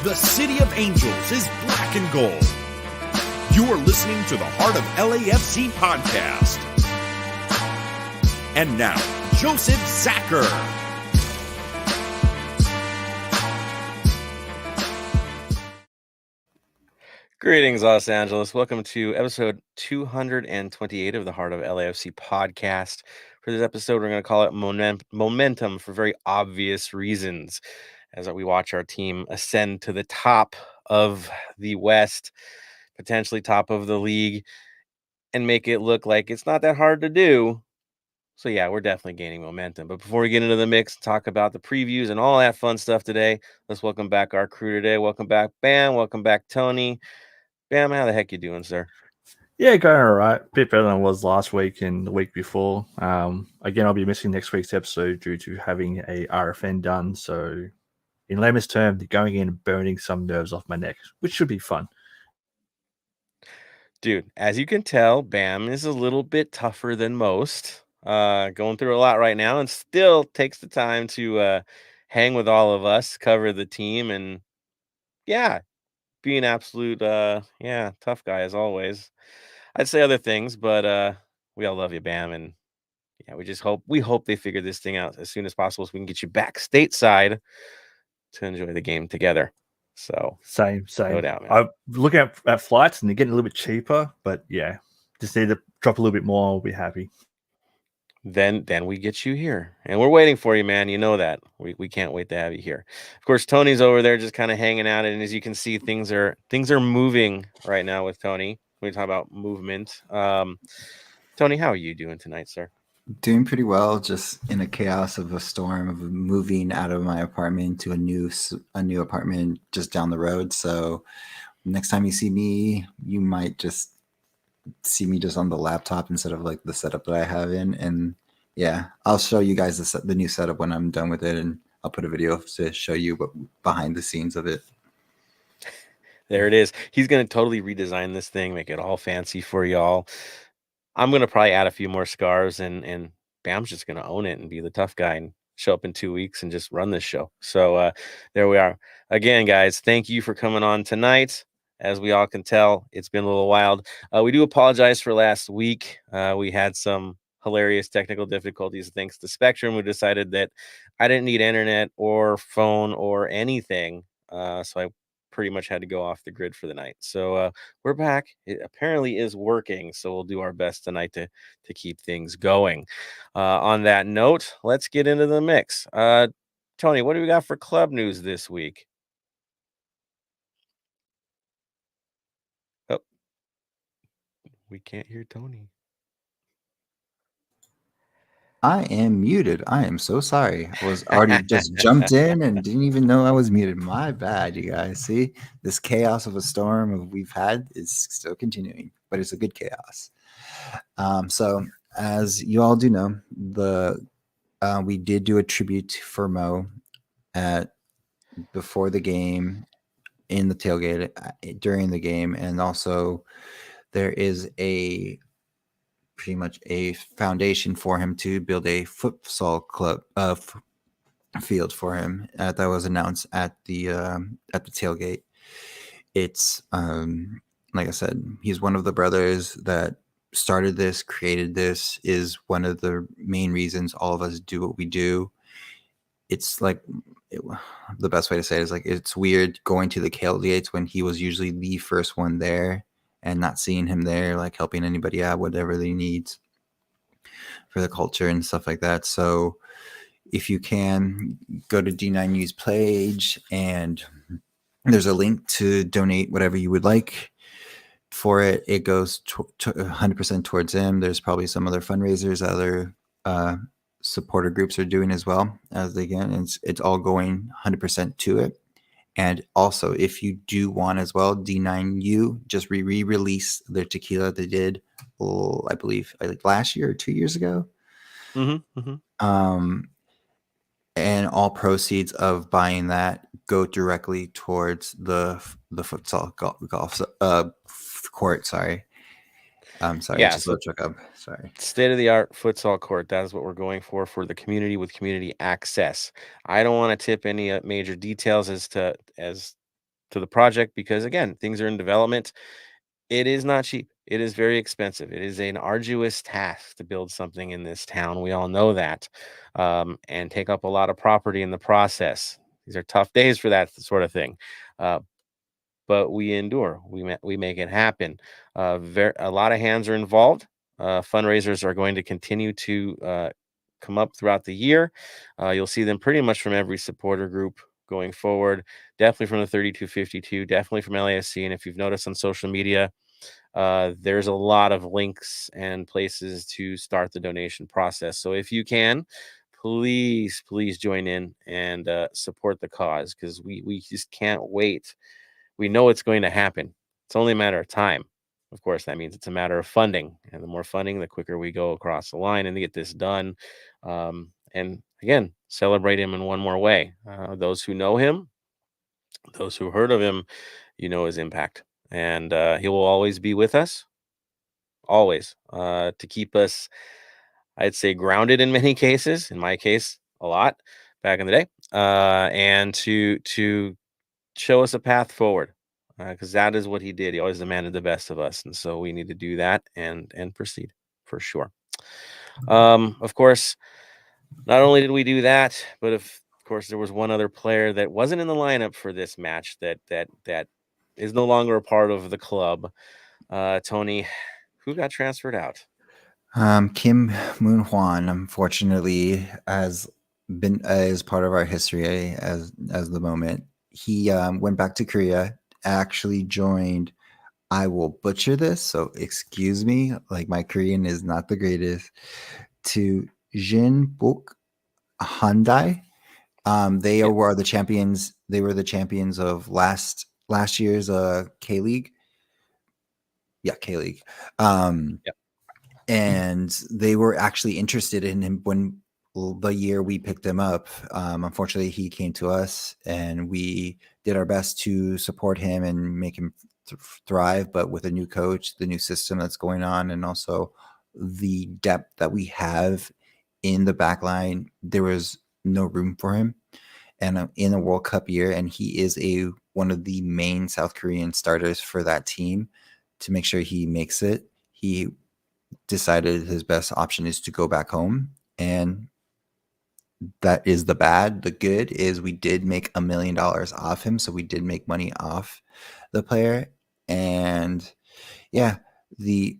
The City of Angels is black and gold. You are listening to the Heart of LAFC Podcast. And now, Joseph Zacher. Greetings, Los Angeles. Welcome to episode 228 of the Heart of LAFC Podcast. For this episode, we're going to call it Momentum for very obvious reasons, as we watch our team ascend to the top of the West, potentially top of the league, and make it look like it's not that hard to do. So yeah, we're definitely gaining momentum. But before we get into the mix, talk about the previews and all that fun stuff today, let's welcome back our crew today. Welcome back, Bam. Welcome back, Tony. Bam, how the heck you doing, sir? Yeah, going all right. A bit better than I was last week and the week before. Again, I'll be missing next week's episode due to having a RFN done. So in layman's term, they're going in and burning some nerves off my neck, which should be fun. Dude, as you can tell, Bam is a little bit tougher than most. Going through a lot right now and still takes the time to hang with all of us, cover the team, and yeah, be an absolute tough guy as always. I'd say other things, but we all love you, Bam, and yeah, we hope they figure this thing out as soon as possible so we can get you back stateside to enjoy the game together. So same. No doubt, man. I'm looking at flights and they're getting a little bit cheaper, but yeah, just need to drop a little bit more. I'll be happy. Then we get you here, and we're waiting for you, man. You know that we can't wait to have you here. Of course, Tony's over there just kind of hanging out, and as you can see, things are moving right now with Tony. We talk about movement. Tony, how are you doing tonight, sir? Doing pretty well. Just in a chaos of a storm of moving out of my apartment to a new apartment just down the road. So next time you see me, you might just see me just on the laptop instead of like the setup that I have in. And yeah, I'll show you guys the new setup when I'm done with it, and I'll put a video to show you what behind the scenes of it. There it is. He's going to totally redesign this thing, make it all fancy for y'all. I'm going to probably add a few more scarves, and Bam's just going to own it and be the tough guy and show up in 2 weeks and just run this show. So there we are. Again, guys, thank you for coming on tonight. As we all can tell, it's been a little wild. We do apologize for last week. We had some hilarious technical difficulties thanks to Spectrum, who decided that I didn't need internet or phone or anything. So I pretty much had to go off the grid for the night. So we're back. It apparently is working. So we'll do our best tonight to keep things going. On that note, let's get into the mix. Tony, what do we got for club news this week? Oh, we can't hear Tony. I am muted. I am so sorry. I was already just jumped in and didn't even know I was muted. My bad, you guys. See, this chaos of a storm we've had is still continuing, but it's a good chaos. So as you all do know, we did do a tribute for Mo before the game, in the tailgate, during the game, and also there is pretty much a foundation for him to build a futsal club field for him that was announced at the tailgate. It's like I said, he's one of the brothers that started this, created this, is one of the main reasons all of us do what we do. It's like the best way to say it is like it's weird going to the tailgates when he was usually the first one there, and not seeing him there, like helping anybody out, whatever they need for the culture and stuff like that. So if you can, go to D9U's page, and there's a link to donate whatever you would like for it. It goes 100% towards him. There's probably some other fundraisers, other supporter groups are doing as well as they can. It's all going 100% to it. And also, if you do want as well, D9U just re-released their tequila they did, I believe, like last year or 2 years ago. And all proceeds of buying that go directly towards the futsal golf court. Sorry. I'm sorry. Yeah, just so truck up. Sorry. State-of-the-art futsal court. That is what we're going for the community with community access. I don't want to tip any major details as to the project because, again, things are in development. It is not cheap. It is very expensive. It is an arduous task to build something in this town. We all know that, and take up a lot of property in the process. These are tough days for that sort of thing. But we endure. We make it happen. A lot of hands are involved. Fundraisers are going to continue to come up throughout the year. You'll see them pretty much from every supporter group going forward. Definitely from the 3252. Definitely from LAFC. And if you've noticed on social media, there's a lot of links and places to start the donation process. So if you can, please join in and support the cause, because we just can't wait. We know it's going to happen. It's only a matter of time. Of course, that means it's a matter of funding. And the more funding, the quicker we go across the line and get this done. And again, celebrate him in one more way. Those who know him, those who heard of him, his impact. And he will always be with us. Always. To keep us, I'd say, grounded in many cases. In my case, a lot back in the day. And to show us a path forward, because that is what he did. He always demanded the best of us, and so we need to do that and proceed for sure. Of course, not only did we do that, but of course there was one other player that wasn't in the lineup for this match that is no longer a part of the club. Tony, who got transferred out? Kim Moon Hwan, unfortunately, has been is part of our history as the moment. He went back to Korea, actually joined, I will butcher this, so excuse me, like my Korean is not the greatest, to Jinbuk Hyundai. They were the champions. They were the champions of last year's K-League. Yeah, K-League. And they were actually interested in him when the year we picked him up. Unfortunately, he came to us, and we did our best to support him and make him thrive. But with a new coach, the new system that's going on, and also the depth that we have in the back line, there was no room for him. And in a World Cup year, and he is one of the main South Korean starters for that team, to make sure he makes it, he decided his best option is to go back home. And that is the bad. The good is we did make $1 million off him, so we did make money off the player. And yeah, the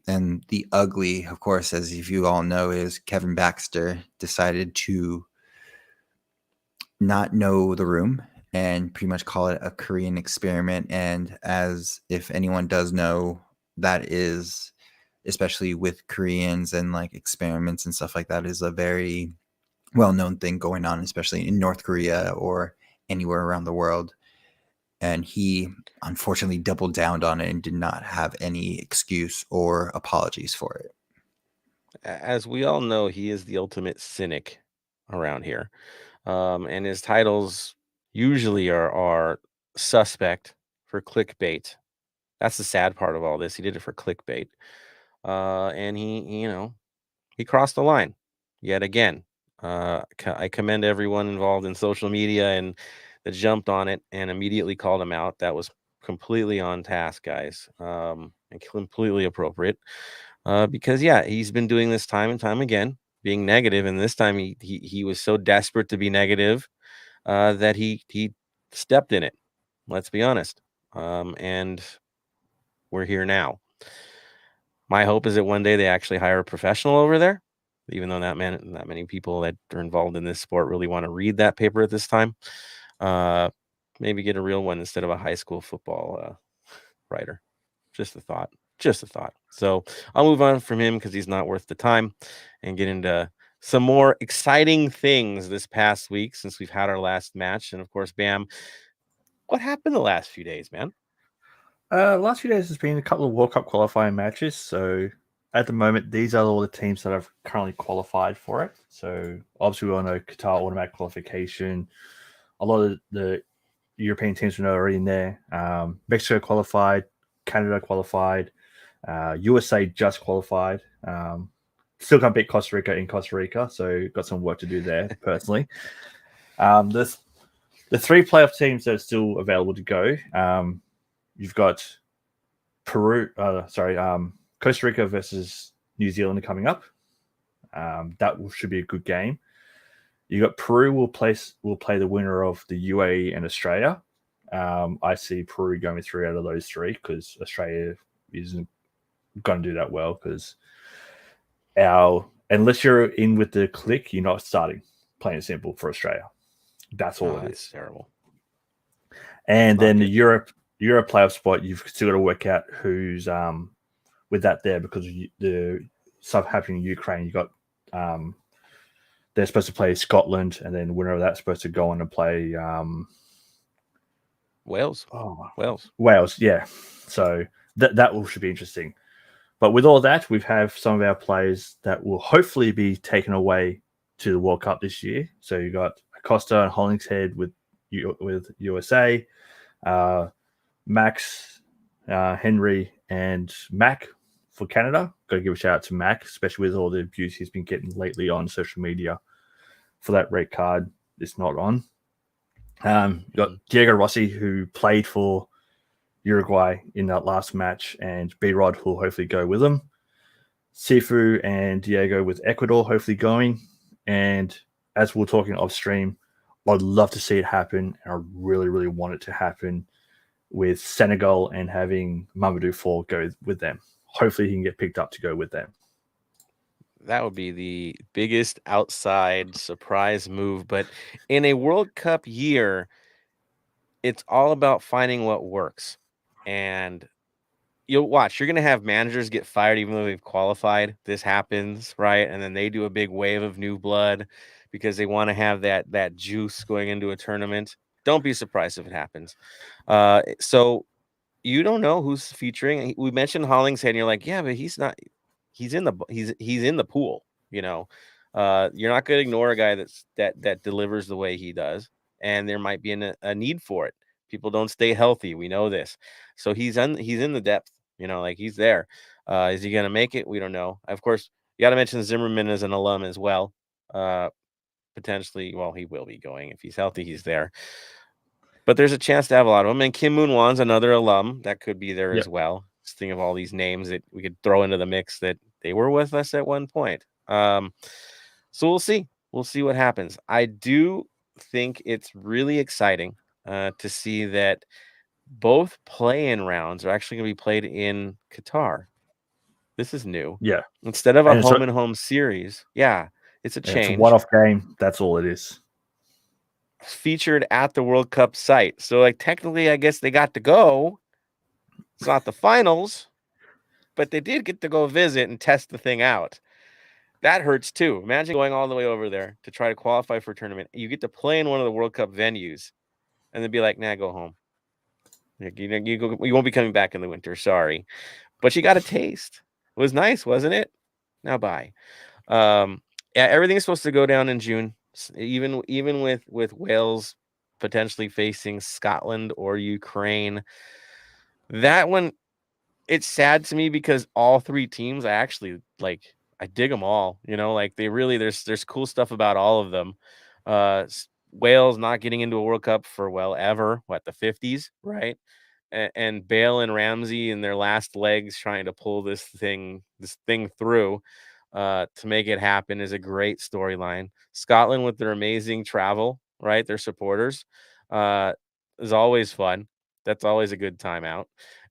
ugly, of course, as if you all know, is Kevin Baxter decided to not know the room and pretty much call it a Korean experiment. And as if anyone does know, that is, especially with Koreans and like experiments and stuff like that, is a very well-known thing going on, especially in North Korea or anywhere around the world. And he unfortunately doubled down on it and did not have any excuse or apologies for it. As we all know, he is the ultimate cynic around here. And his titles usually are suspect for clickbait. That's the sad part of all this. He did it for clickbait. And he crossed the line yet again. I commend everyone involved in social media and that jumped on it and immediately called him out. That was completely on task, guys, and completely appropriate. Because he's been doing this time and time again, being negative, and this time he was so desperate to be negative that he stepped in it. Let's be honest. And we're here now. My hope is that one day they actually hire a professional over there, even though not many people that are involved in this sport really want to read that paper at this time. Maybe get a real one instead of a high school football writer. Just a thought. So I'll move on from him because he's not worth the time, and get into some more exciting things this past week since we've had our last match. And of course, Bam, what happened the last few days, man? Last few days has been a couple of World Cup qualifying matches. So at the moment, these are all the teams that have currently qualified for it. So obviously we all know Qatar automatic qualification. A lot of the European teams we know are already in there. Mexico qualified, Canada qualified, USA just qualified. Still can't beat Costa Rica in Costa Rica, so got some work to do there personally. The 3 playoff teams that are still available to go. You've got Costa Rica versus New Zealand coming up. That should be a good game. You got Peru will play the winner of the UAE and Australia. I see Peru going 3 out of those 3 because Australia isn't going to do that well because unless you're in with the click, you're not starting. Plain and simple for Australia. That's all it is. Terrible. And then the Europe playoff spot, you've still got to work out who's with that there because the stuff happening in Ukraine. You got they're supposed to play Scotland, and then the winner of that's supposed to go on and play Wales. Wales, yeah. So that should be interesting. But with all that, we have some of our players that will hopefully be taken away to the World Cup this year. So you got Acosta and Hollingshead with USA, Max, Henry, and Mac for Canada. Got to give a shout out to Mac, especially with all the abuse he's been getting lately on social media for that red card. It's not on. You got Diego Rossi, who played for Uruguay in that last match, and B-Rod, who will hopefully go with them. Sifu and Diego with Ecuador hopefully going. And as we're talking off stream, I'd love to see it happen. And I really, really want it to happen with Senegal and having Mamadou Fall go with them. Hopefully he can get picked up to go with them. That would be the biggest outside surprise move. But in a World Cup year, it's all about finding what works. And you'll watch. You're going to have managers get fired even though they've qualified. This happens, right? And then they do a big wave of new blood because they want to have that juice going into a tournament. Don't be surprised if it happens. So you don't know who's featuring. We mentioned Hollingshead, and you're like, yeah, but he's not. He's in the pool. You know, you're not going to ignore a guy that delivers the way he does, and there might be a need for it. People don't stay healthy. We know this. So he's in the depth, you know, like he's there. Is he going to make it? We don't know. Of course, you got to mention Zimmerman as an alum as well. Potentially, well, he will be going. If he's healthy, he's there. But there's a chance to have a lot of them. And Kim Moon-Wan's another alum that could be there as well. Just think of all these names that we could throw into the mix that they were with us at one point. So we'll see. We'll see what happens. I do think it's really exciting to see that both play-in rounds are actually going to be played in Qatar. This is new. Yeah. Instead of a home-and-home series. Yeah, it's a change. It's a one-off game. That's all it is. Featured at the World Cup site. So, like, technically, I guess they got to go. It's not the finals, but they did get to go visit and test the thing out. That hurts, too. Imagine going all the way over there to try to qualify for a tournament. You get to play in one of the World Cup venues. And then be like, nah, go home. You won't be coming back in the winter. Sorry. But you got a taste. It was nice, wasn't it? Now bye. Yeah, everything's supposed to go down in June. Even with Wales potentially facing Scotland or Ukraine. That one, it's sad to me because all 3 teams, I dig them all. You know, like they really, there's cool stuff about all of them. Wales not getting into a World Cup for ever, the 50s, right? And Bale and Ramsey in their last legs trying to pull this thing through to make it happen is a great storyline. Scotland with their amazing travel, right? Their supporters is always fun. That's always a good time out.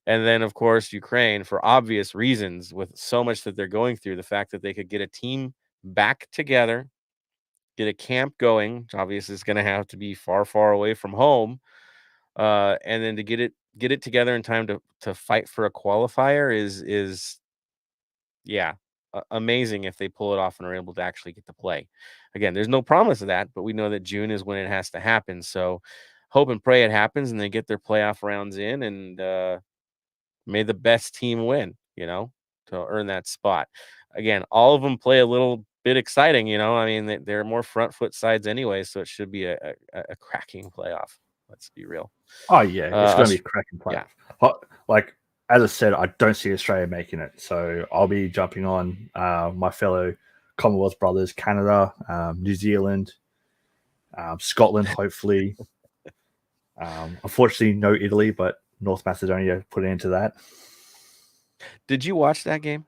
And then, of course, Ukraine, for obvious reasons, with so much that they're going through, the fact that they could get a team back together, get a camp going, which obviously is going to have to be far, far away from home. And then to get it together in time to fight for a qualifier is amazing if they pull it off and are able to actually get to play. Again, there's no promise of that, but we know that June is when it has to happen. So hope and pray it happens and they get their playoff rounds in, and may the best team win, you know, to earn that spot. Again, all of them play a little bit exciting, you know. I mean, they're more front foot sides anyway, so it should be a cracking playoff. Let's be real. Oh yeah, it's going to be a cracking playoff. Yeah. Like as I said, I don't see Australia making it, so I'll be jumping on my fellow Commonwealth brothers, Canada, New Zealand, Scotland, hopefully. Unfortunately, no Italy, but North Macedonia put an end to that. Did you watch that game?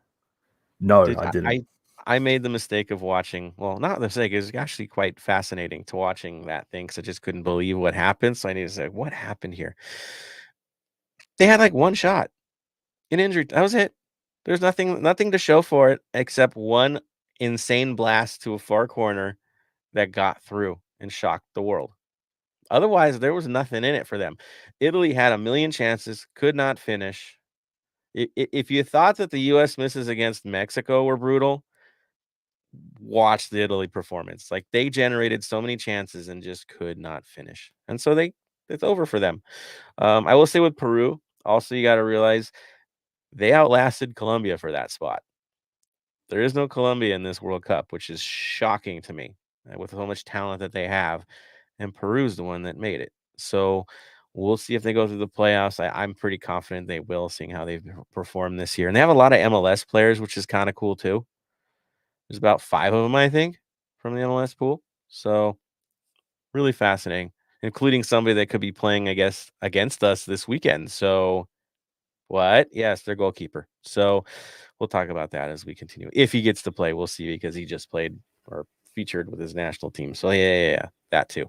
No, I didn't. I made the mistake of watching. Well, not the mistake. It was actually quite fascinating to watching that thing because I just couldn't believe what happened. So I needed to say, what happened here? They had like one shot, an injury. That was it. There's nothing to show for it except one insane blast to a far corner that got through and shocked the world. Otherwise, there was nothing in it for them. Italy had a million chances, could not finish. If you thought that the U.S. misses against Mexico were brutal, watch the Italy performance. Like, they generated so many chances and just could not finish. And so it's over for them. I will say with Peru, also, you got to realize they outlasted Colombia for that spot. There is no Colombia in this World Cup, which is shocking to me with so much talent that they have. And Peru's the one that made it. So we'll see if they go through the playoffs. I'm pretty confident they will, seeing how they've performed this year. And they have a lot of MLS players, which is kind of cool too. There's about 5 of them, I think, from the MLS pool. So really fascinating, including somebody that could be playing, I guess, against us this weekend. So what? Yes, their goalkeeper. So we'll talk about that as we continue. If he gets to play, we'll see, because he just played or featured with his national team. So yeah, that too.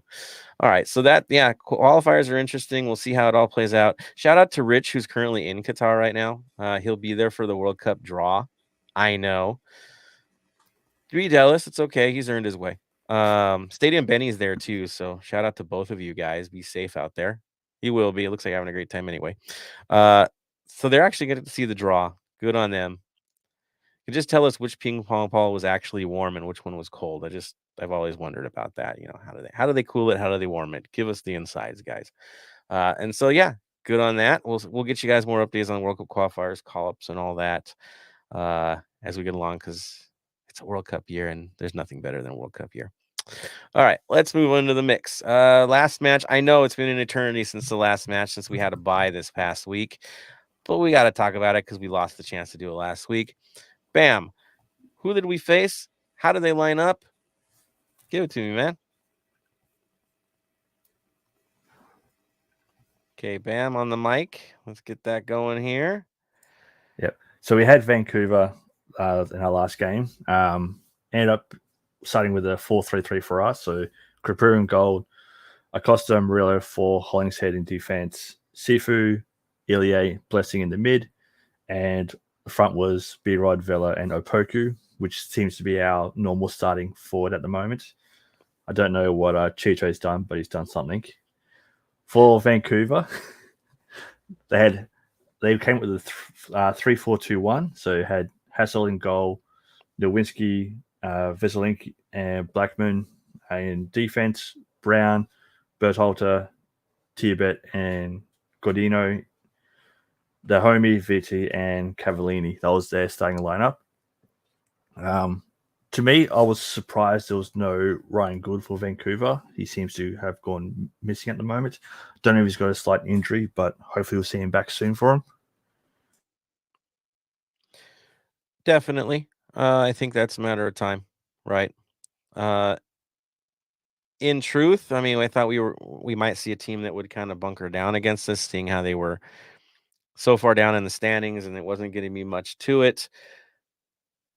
All right. So qualifiers are interesting. We'll see how it all plays out. Shout out to Rich, who's currently in Qatar right now. He'll be there for the World Cup draw. I know. Be jealous. It's okay. He's earned his way. Stadium Benny's there too. So shout out to both of you guys. Be safe out there. He will be. It looks like having a great time anyway. So they're actually getting to see the draw. Good on them. You just tell us which ping pong ball was actually warm and which one was cold. I've always wondered about that. How do they cool it? How do they warm it? Give us the insides, guys. And so good on that. We'll get you guys more updates on World Cup qualifiers, call-ups, and all that as we get along, because it's a World Cup year and there's nothing better than a World Cup year. All right, let's move on to the mix. Last match. I know it's been an eternity since the last match, since we had a bye this past week, but we got to talk about it because we lost the chance to do it last week. Bam. Who did we face? How did they line up? Give it to me, man. Okay, Bam on the mic. Let's get that going here. Yep. So we had Vancouver in our last game. Ended up starting with a 4-3-3 for us. So Kripuru in goal, Acosta, Murillo for Hollingshead in defense, Sifu, Ilie, Blessing in the mid, and the front was B-Rod, Vela, and Opoku, which seems to be our normal starting forward at the moment. I don't know what Chicho's done, but he's done something. For Vancouver, they came with a 3-4-2-1. So had Hassel in goal, Nowinski, Veselink, and Blackman. In defense, Brown, Bertolta, Tiabet, and Godino. The homie, Vitti, and Cavallini. That was their starting lineup. To me, I was surprised there was no Ryan Good for Vancouver. He seems to have gone missing at the moment. Don't know if he's got a slight injury, but hopefully we'll see him back soon for him. Definitely. I think that's a matter of time, right? In truth, I mean, I thought we might see a team that would kind of bunker down against us, seeing how they were so far down in the standings and it wasn't getting me much to it.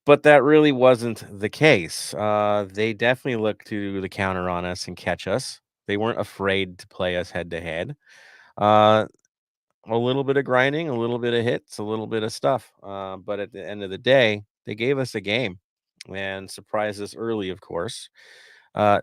But that really wasn't the case. They definitely looked to the counter on us and catch us. They weren't afraid to play us head to head. A little bit of grinding, a little bit of hits, a little bit of stuff. But at the end of the day, they gave us a game and surprised us early, of course.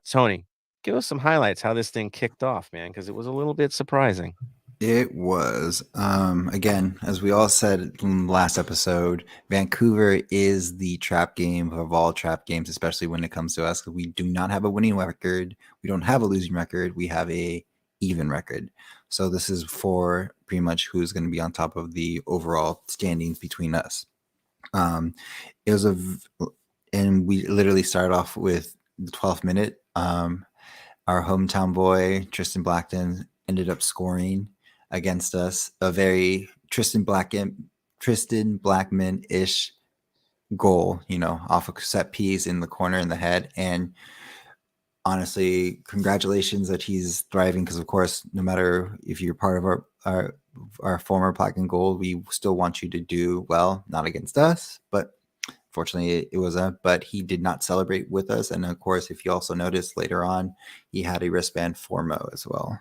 Tony, give us some highlights how this thing kicked off, man, because it was a little bit surprising. It was. Again, as we all said in the last episode, Vancouver is the trap game of all trap games, especially when it comes to us. We do not have a winning record. We don't have a losing record. We have a even record. So this is for pretty much who's going to be on top of the overall standings between us. And we literally started off with the 12th minute. Our hometown boy, Tristan Blackton, ended up scoring against us a very Tristan Blackman-ish goal, off a set piece in the corner in the head. And honestly, congratulations that he's thriving, because of course, no matter if you're part of our former Black and Gold, we still want you to do well, not against us, but fortunately it was but he did not celebrate with us. And of course, if you also noticed later on, he had a wristband for Mo as well.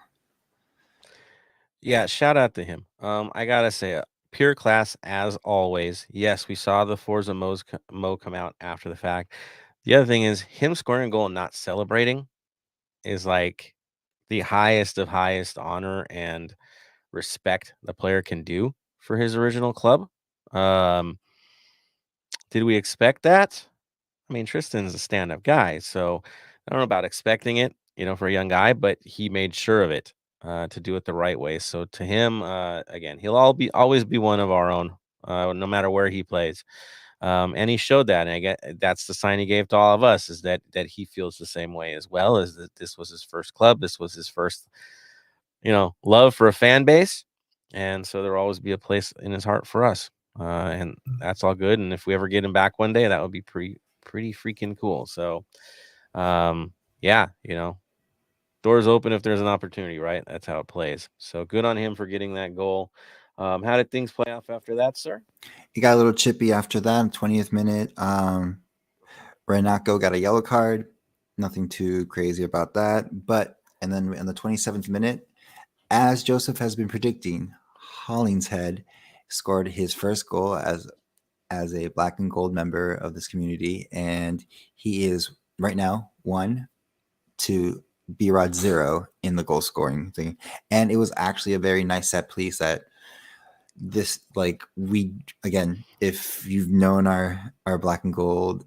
Yeah, shout out to him. I gotta say, pure class as always. Yes, we saw the Forza Mo come out after the fact. The other thing is him scoring a goal and not celebrating is like the highest of highest honor and respect the player can do for his original club. Um, did we expect that? I mean, Tristan's a stand-up guy, so I don't know about expecting it, for a young guy, but he made sure of it to do it the right way. So to him, again, he'll always be one of our own, no matter where he plays. And he showed that, and I get that's the sign he gave to all of us, is that he feels the same way as well, as that this was his first club, this was his first, love for a fan base, and so there'll always be a place in his heart for us, and that's all good. And if we ever get him back one day, that would be pretty freaking cool. So, yeah, doors open if there's an opportunity, right? That's how it plays. So good on him for getting that goal. How did things play off after that, sir? He got a little chippy after that. 20th minute, Renato got a yellow card. Nothing too crazy about that. And then in the 27th minute, as Joseph has been predicting, Hollingshead scored his first goal as a Black and Gold member of this community, and he is right now 1 to B-Rod 0 in the goal scoring thing. And it was actually a very nice set piece that this, like, we, again, if you've known our Black and Gold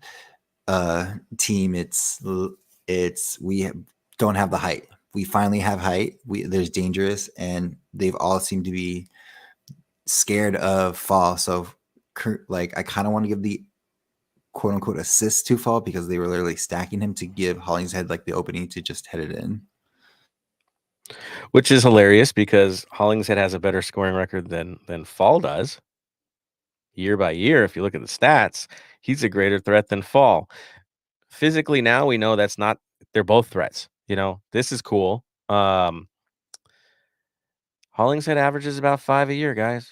team, it's we don't have the height. We finally have height. There's dangerous, and they've all seemed to be scared of Fall. So, like, I kind of want to give the quote unquote assist to Fall, because they were literally stacking him to give Hollingshead like the opening to just head it in. Which is hilarious, because Hollingshead has a better scoring record than Fall does. Year by year, if you look at the stats, he's a greater threat than Fall. Physically, now we know that's not. They're both threats. This is cool. Hollingshead averages about 5 a year, guys.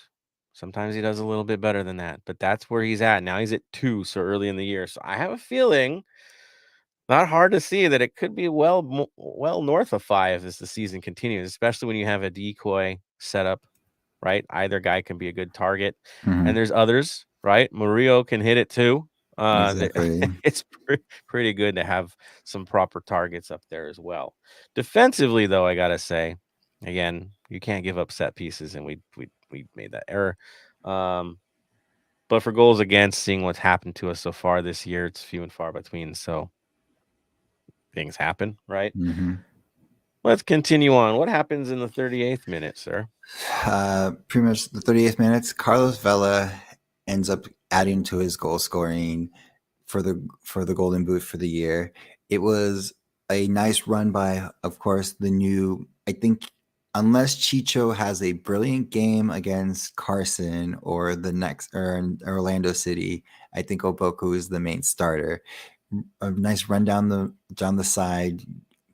Sometimes he does a little bit better than that, but that's where he's at now. He's at 2 so early in the year. So I have a feeling, not hard to see, that it could be well north of 5 as the season continues, especially when you have a decoy setup, right? Either guy can be a good target, and there's others, right? Murillo can hit it too. Exactly. It's pretty good to have some proper targets up there as well. Defensively, though, I gotta say, again, you can't give up set pieces, and we made that error. But for goals against, seeing what's happened to us so far this year, it's few and far between. So things happen, right? Let's continue on. What happens in the 38th minute, sir? Pretty much the 38th minutes, Carlos Vela ends up adding to his goal scoring for the Golden Boot for the year. It was a nice run by, of course, the new, I think, unless Chicho has a brilliant game against Carson or the next, or Orlando City, I think Opoku is the main starter. A nice run down the side,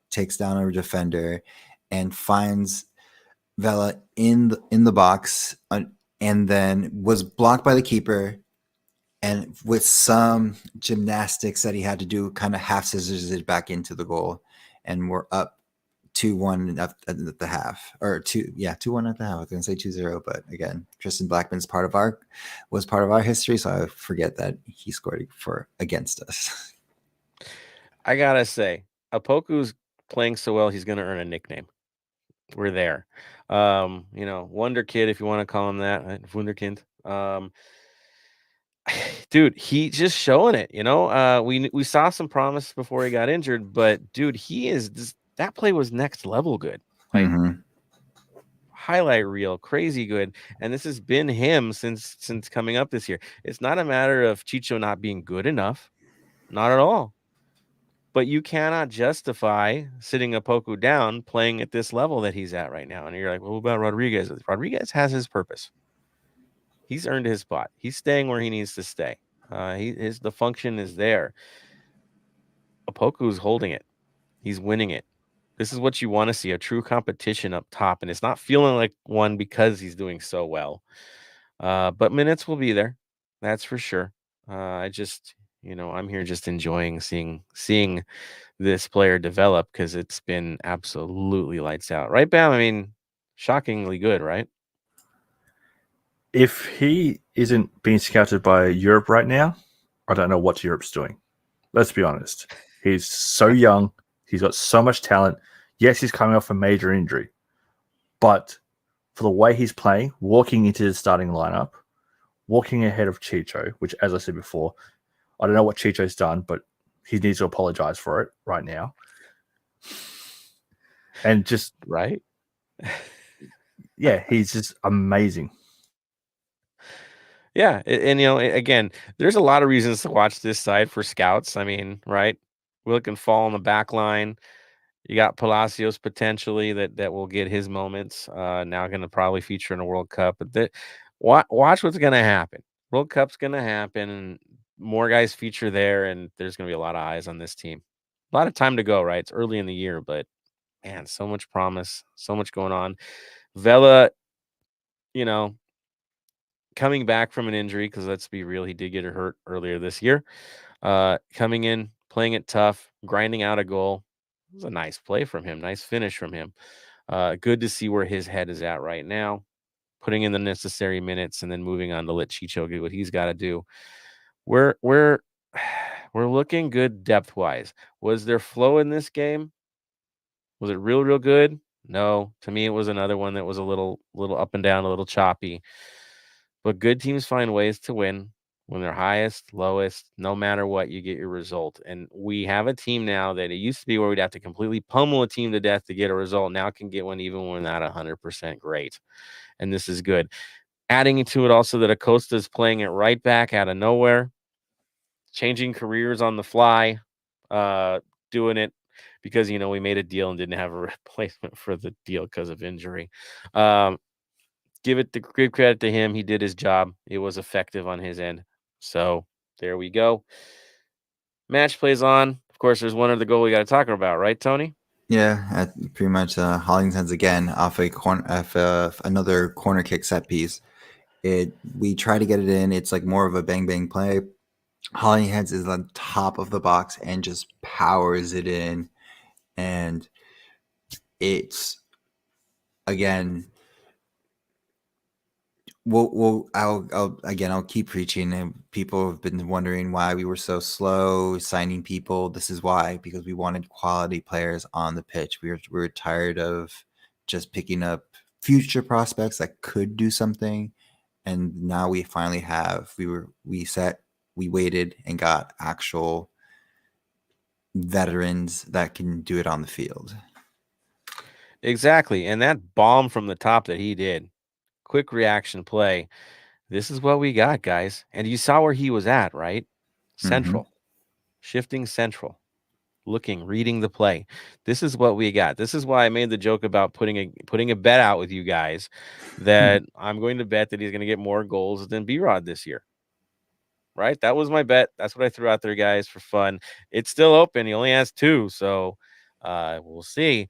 takes down a defender, and finds Vela in the box, and then was blocked by the keeper. And with some gymnastics that he had to do, kind of half scissors it back into the goal, and we're up 2-1 at the half, or 2-1 at the half. I was gonna say 2-0, but again, Tristan Blackman's was part of our history, so I forget that he scored against us. I gotta say, Apoku's playing so well, he's gonna earn a nickname. We're there. Wonder Kid, if you want to call him that, right? Wunderkind. Dude, he just showing it. We saw some promise before he got injured, but dude, that play was next level good. Like, highlight reel, crazy good. And this has been him since coming up this year. It's not a matter of Chicho not being good enough, not at all. But you cannot justify sitting Opoku down playing at this level that he's at right now. And you're like, well, what about Rodriguez? Rodriguez has his purpose. He's earned his spot. He's staying where he needs to stay. The function is there. Opoku's holding it. He's winning it. This is what you want to see, a true competition up top, and it's not feeling like one because he's doing so well. But minutes will be there. That's for sure. I just, I'm here just enjoying seeing this player develop because it's been absolutely lights out. Right, Bam? I mean, shockingly good, right? If he isn't being scouted by Europe right now, I don't know what Europe's doing. Let's be honest. He's so young. He's got so much talent. Yes, he's coming off a major injury, but for the way he's playing, walking into the starting lineup, walking ahead of Chicho, which, as I said before, I don't know what Chicho's done, but he needs to apologize for it right now. And just, Right? yeah, he's just amazing. Yeah, and again, there's a lot of reasons to watch this side for scouts. I mean, right? Will can fall on the back line. You got Palacios potentially that will get his moments. Now going to probably feature in a World Cup. But watch what's going to happen. World Cup's going to happen, and more guys feature there, and there's going to be a lot of eyes on this team. A lot of time to go, right? It's early in the year, but man, so much promise, so much going on. Vela, coming back from an injury, because let's be real, he did get hurt earlier this year. Coming in, playing it tough, grinding out a goal. It was a nice play from him, nice finish from him. Good to see where his head is at right now, putting in the necessary minutes and then moving on to let Chicho do what he's got to do. We're looking good depth wise. Was there flow in this game? Was it real good? No. To me, it was another one that was a little up and down, a little choppy. But good teams find ways to win when they're highest, lowest, no matter what, you get your result. And we have a team now that it used to be where we'd have to completely pummel a team to death to get a result. Now can get one even when we're not 100% great. And this is good. Adding to it also that Acosta is playing it right back out of nowhere, changing careers on the fly, doing it because, we made a deal and didn't have a replacement for the deal because of injury. Give credit to him. He did his job. It was effective on his end. So there we go. Match plays on. Of course, there's one other goal we got to talk about, right, Tony? Yeah, pretty much. Hawkins again off another corner kick set piece. We try to get it in. It's like more of a bang bang play. Hollingheads is on top of the box and just powers it in, and it's again. I'll keep preaching, and people have been wondering why we were so slow signing people. This is why, because we wanted quality players on the pitch. We were tired of just picking up future prospects that could do something, and now we finally have. We waited and got actual veterans that can do it on the field. Exactly, and that bomb from the top that he did. Quick reaction play. This is what we got, guys. And you saw where he was at, right? Central. Shifting central. Reading the play. This is what we got. This is why I made the joke about putting a bet out with you guys that I'm going to bet that he's going to get more goals than B-Rod this year. Right? That was my bet. That's what I threw out there, guys, for fun. It's still open. He only has 2, so we'll see.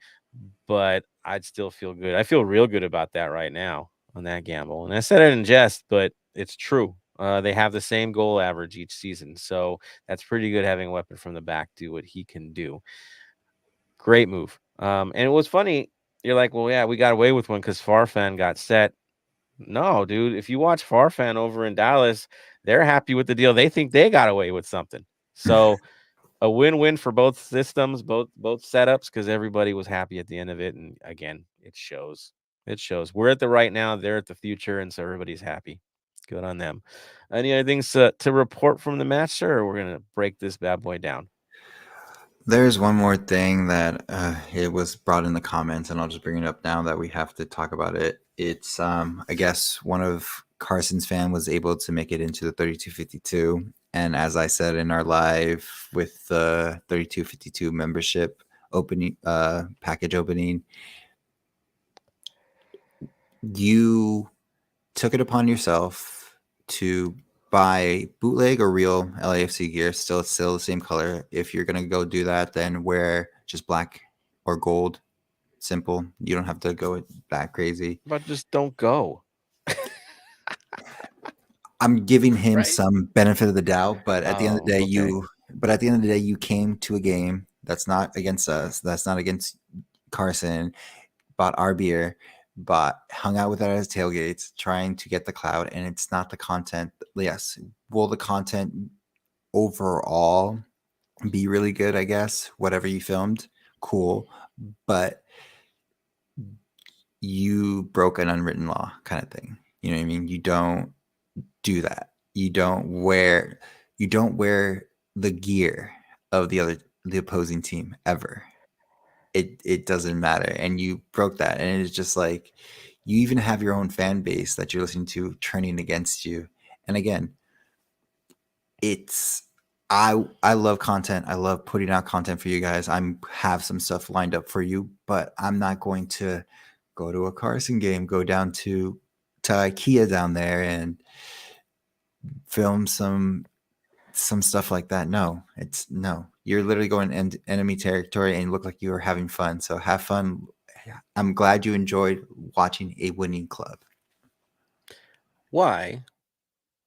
But I'd still feel good. I feel real good about that right now on that gamble. And I said it in jest, but it's true. They have the same goal average each season. So that's pretty good having a weapon from the back do what he can do. Great move. And it was funny. You're like, well, yeah, we got away with one because Farfan got set. No, dude. If you watch Farfan over in Dallas, they're happy with the deal. They think they got away with something. So a win-win for both systems, both setups, because everybody was happy at the end of it. And again, it shows. It shows. We're at the right now, they're at the future, and so everybody's happy. Good on them. Any other things to report from the match, sir, or we're going to break this bad boy down? There's one more thing that it was brought in the comments, and I'll just bring it up now that we have to talk about it. It's, I guess, one of Carson's fan was able to make it into the 3252. And as I said in our live with the 3252 membership opening package opening, you took it upon yourself to buy bootleg or real LAFC gear, still the same color. If you're gonna go do that, then wear just black or gold. Simple. You don't have to go that crazy. But just don't go. I'm giving him Right? some benefit of the doubt, but at the end of the day, okay. you came to a game that's not against us. That's not against Carson. Bought our beer, hung out with us at tailgates, trying to get the cloud, and it's not the content. Yes, will the content overall be really good? I guess whatever you filmed, cool, but you broke an unwritten law, kind of thing. You know what I mean? You don't do that. You don't wear the gear of the opposing team ever. It doesn't matter, and you broke that, and it's just like you even have your own fan base that you're listening to turning against you. And again, it's I love content. I love putting out content for you guys. Have some stuff lined up for you, but I'm not going to go to a Carson game, go down to IKEA down there and film some stuff like that. No. You're literally going enemy territory and you look like you are having fun. So have fun. I'm glad you enjoyed watching a winning club. Why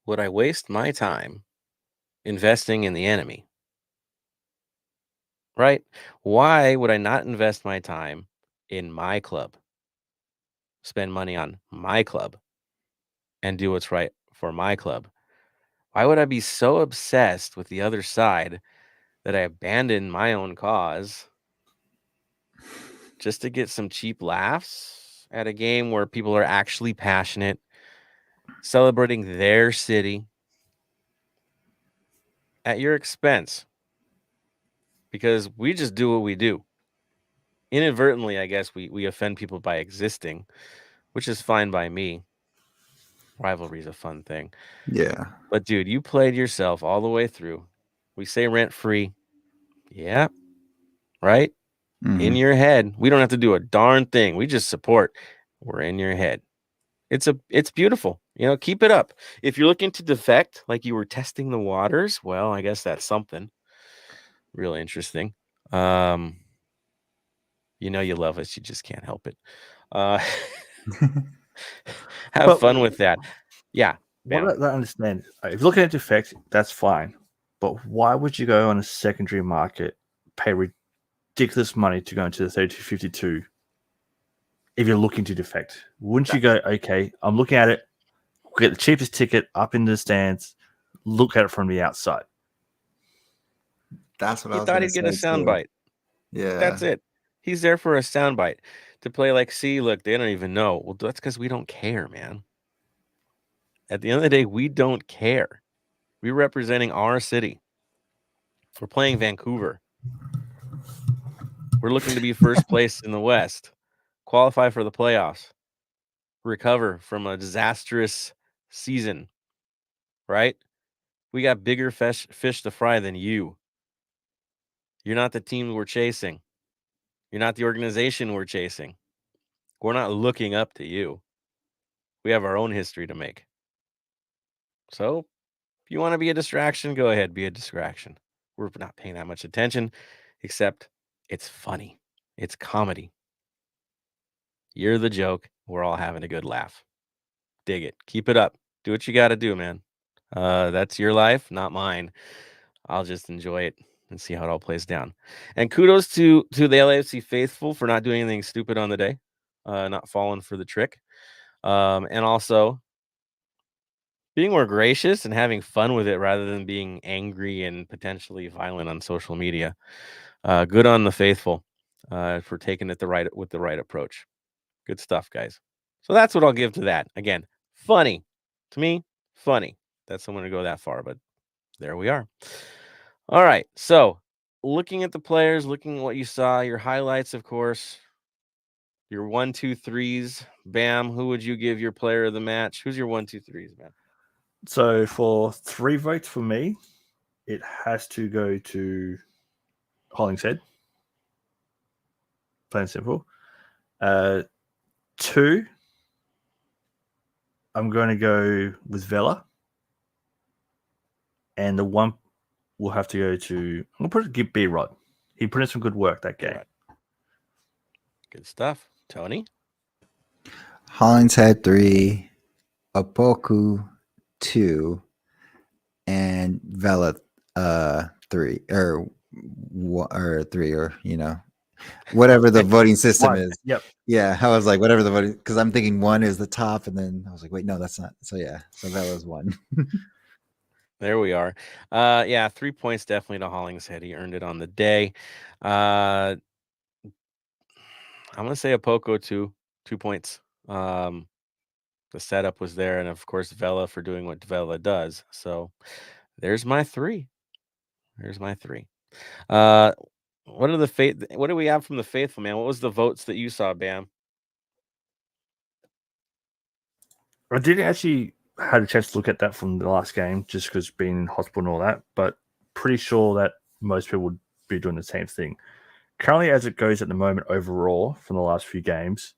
would I waste my time investing in the enemy? Right? Why would I not invest my time in my club? Spend money on my club and do what's right for my club? Why would I be so obsessed with the other side that I abandon my own cause just to get some cheap laughs at a game where people are actually passionate, celebrating their city at your expense? Because we just do what we do. Inadvertently, I guess we offend people by existing, which is fine by me. Rivalry is a fun thing. Yeah. But dude, you played yourself all the way through. We say rent free. Yeah. Right? Mm-hmm. In your head. We don't have to do a darn thing. We just support. We're in your head. It's beautiful. Keep it up. If you're looking to defect like you were testing the waters, well, I guess that's something really interesting. You love us. You just can't help it. Have fun with that. Yeah. What I don't understand, if you're looking at defect, that's fine. But why would you go on a secondary market, pay ridiculous money to go into the 3252 if you're looking to defect? Wouldn't you go, okay, I'm looking at it, get the cheapest ticket up in the stands, look at it from the outside? That's what he I was thought he'd get a soundbite. Yeah. That's it. He's there for a soundbite to play like, see, look, they don't even know. Well, that's because we don't care, man. At the end of the day, we don't care. We're representing our city. We're playing Vancouver. We're looking to be first place in the West, qualify for the playoffs, recover from a disastrous season, right? We got bigger fish to fry than you. You're not the team we're chasing. You're not the organization we're chasing. We're not looking up to you. We have our own history to make. So if you want to be a distraction, go ahead, be a distraction. We're not paying that much attention, except it's funny. It's comedy. You're the joke. We're all having a good laugh. Dig it. Keep it up. Do what you got to do, man. That's your life, not mine. I'll just enjoy it and see how it all plays down. And kudos to the LAFC faithful for not doing anything stupid on the day, not falling for the trick. And also being more gracious and having fun with it rather than being angry and potentially violent on social media. Good on the faithful for taking it with the right approach. Good stuff, guys. So that's what I'll give to that. Again, funny. To me, funny. That's someone to go that far, but there we are. All right. So looking at the players, looking at what you saw, your highlights, of course, your 1, 2, 3s. Bam. Who would you give your player of the match? Who's your 1, 2, 3s, man? So for 3 votes for me, it has to go to Hollingshead. Plain and simple. 2, I'm going to go with Vela. And the one we'll have to go to, we'll probably give B-Rod. He put in some good work that game. B-Rod. Good stuff. Tony? Hollins had 3, Opoku 2, and Vela 3, or 3, or whatever the voting system is. Yep. Yeah, I was like, whatever the voting, because I'm thinking 1 is the top, and then I was like, wait, no, that's not. So yeah, so Vela's 1. There we are. 3 points definitely to Hollingshead. He earned it on the day. I'm gonna say a Poco 2 points. The setup was there, and of course Vela for doing what Vela does. So there's my 3. What do we have from the faithful, man? What was the votes that you saw, Bam? I didn't actually had a chance to look at that from the last game, just because being in hospital and all that, but pretty sure that most people would be doing the same thing. Currently, as it goes at the moment overall from the last few games,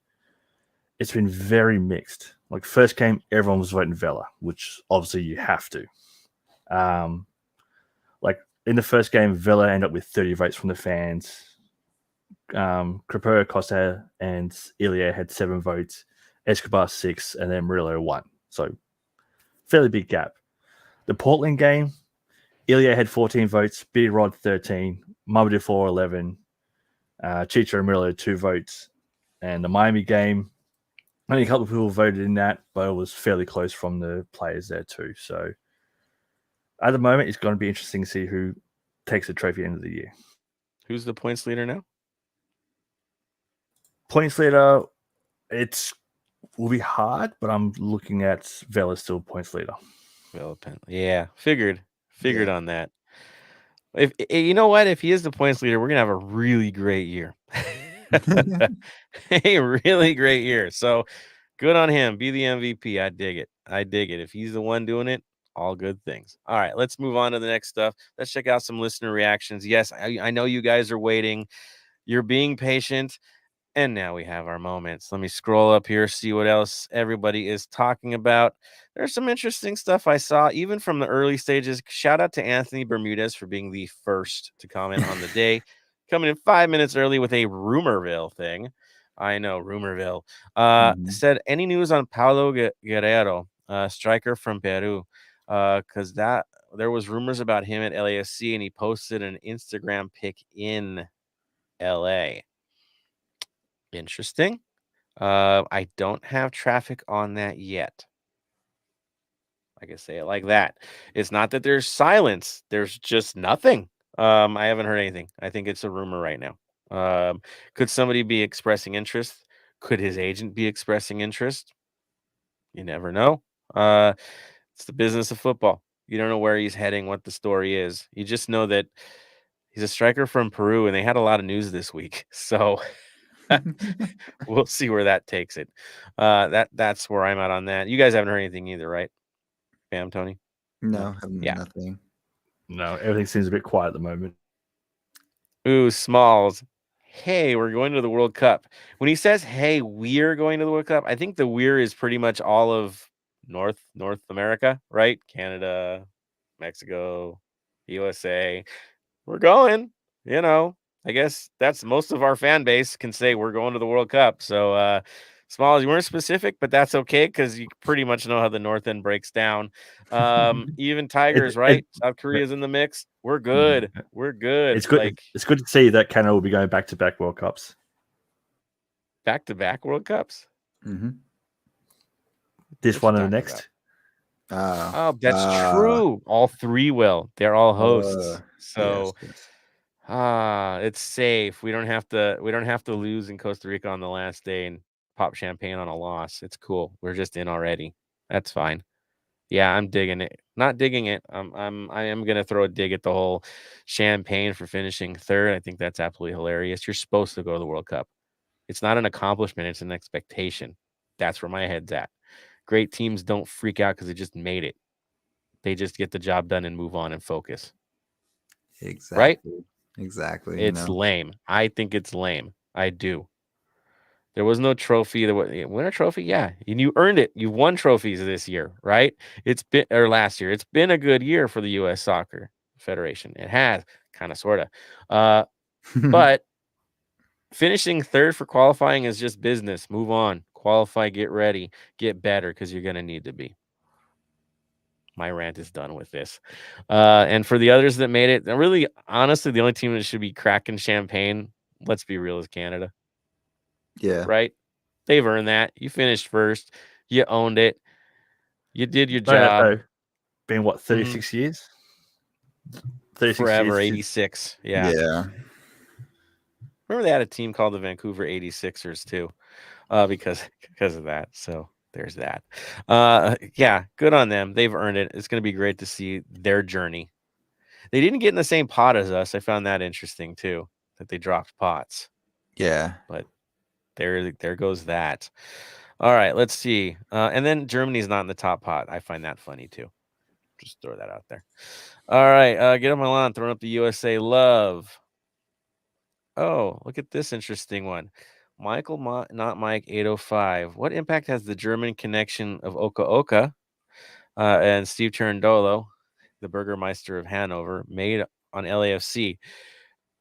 it's been very mixed. Like first game, everyone was voting Vela, which obviously you have to. Like in the first game, Vela ended up with 30 votes from the fans. Crepero, Costa, and Ilya had 7 votes. Escobar 6, and then Murillo 1. So fairly big gap. The Portland game, Ilya had 14 votes, B-Rod 13, Mamadou 4 11, Chicho and Murillo 2 votes. And the Miami game, only a couple of people voted in that, but it was fairly close from the players there too. So at the moment, it's going to be interesting to see who takes the trophy at the end of the year. Who's the points leader now? Points leader, will be hard, but I'm looking at Vela still points leader. Vela yeah, figured on that. If you know what, if he is the points leader, we're gonna have a really great year. A really great year. So good on him. Be the MVP. I dig it. If he's the one doing it, all good things. All right, let's move on to the next stuff. Let's check out some listener reactions. Yes, I know you guys are waiting. You're being patient. And now we have our moments. Let me scroll up here, see what else everybody is talking about. There's some interesting stuff I saw, even from the early stages. Shout out to Anthony Bermudez for being the first to comment on the day, coming in 5 minutes early with a Rumorville thing. I know, Rumorville. Said, any news on Paulo Guerrero, striker from Peru? Because there was rumors about him at LAFC, and he posted an Instagram pic in LA. Interesting. I don't have traffic on that yet. I can say it like that. It's not that there's silence. There's just nothing. I haven't heard anything. I think it's a rumor right now. Could somebody be expressing interest? Could his agent be expressing interest? You never know. It's the business of football. You don't know where he's heading, what the story is. You just know that he's a striker from Peru, and they had a lot of news this week. So we'll see where that takes it. That's where I'm at on that. You guys haven't heard anything either, right? Bam, Tony? No, Yeah. nothing. No, everything seems a bit quiet at the moment. Ooh, Smalls. Hey, we're going to the World Cup. When he says, hey, we're going to the World Cup, I think the we're is pretty much all of North America, right? Canada, Mexico, USA. We're going, I guess that's most of our fan base can say we're going to the World Cup. So, Smalls, you weren't specific, but that's okay because you pretty much know how the North End breaks down. Even Tigers, right? South Korea's in the mix. We're good. We're good. It's good. It's good to see that Canada will be going back-to-back World Cups. Back-to-back World Cups? Mm-hmm. This one and the next. Oh, that's true. All 3 will. They're all hosts. So. Yes. It's safe. We don't have to lose in Costa Rica on the last day and pop champagne on a loss. It's cool. We're just in already. That's fine. Yeah, I'm digging it. Not digging it. I am gonna throw a dig at the whole champagne for finishing third. I think that's absolutely hilarious. You're supposed to go to the World Cup. It's not an accomplishment, it's an expectation. That's where my head's at. Great teams don't freak out because they just made it. They just get the job done and move on and focus. Exactly. Right? Exactly. It's lame. I think it's lame. I do. There was no trophy. You win a trophy, yeah, and you earned it. You won trophies this year, right? It's been or last year. It's been a good year for the U.S. Soccer Federation. It has, kind of, sort of. But finishing third for qualifying is just business. Move on, qualify, get ready, get better because you're gonna need to be. My rant is done with this. And for the others that made it, really, honestly, the only team that should be cracking champagne, let's be real, is Canada. Yeah. Right? They've earned that. You finished first. You owned it. You did your Know that job. though. Been what, 36 years? 36 Forever, years. 86. Yeah. Yeah. Remember they had a team called the Vancouver 86ers too, because of that. So there's that. Yeah, good on them. They've earned it. It's going to be great to see their journey. They didn't get in the same pot as us. I found that interesting too, that they dropped pots. Yeah. But there goes that. All right, let's see. And then Germany's not in the top pot. I find that funny too. Just throw that out there. All right, get on my lawn, throwing up the USA love. Oh, look at this interesting one. Michael, not Mike, 805. What impact has the German connection of Oka Oka and Steve Cherundolo, the Burgermeister of Hanover, made on LAFC?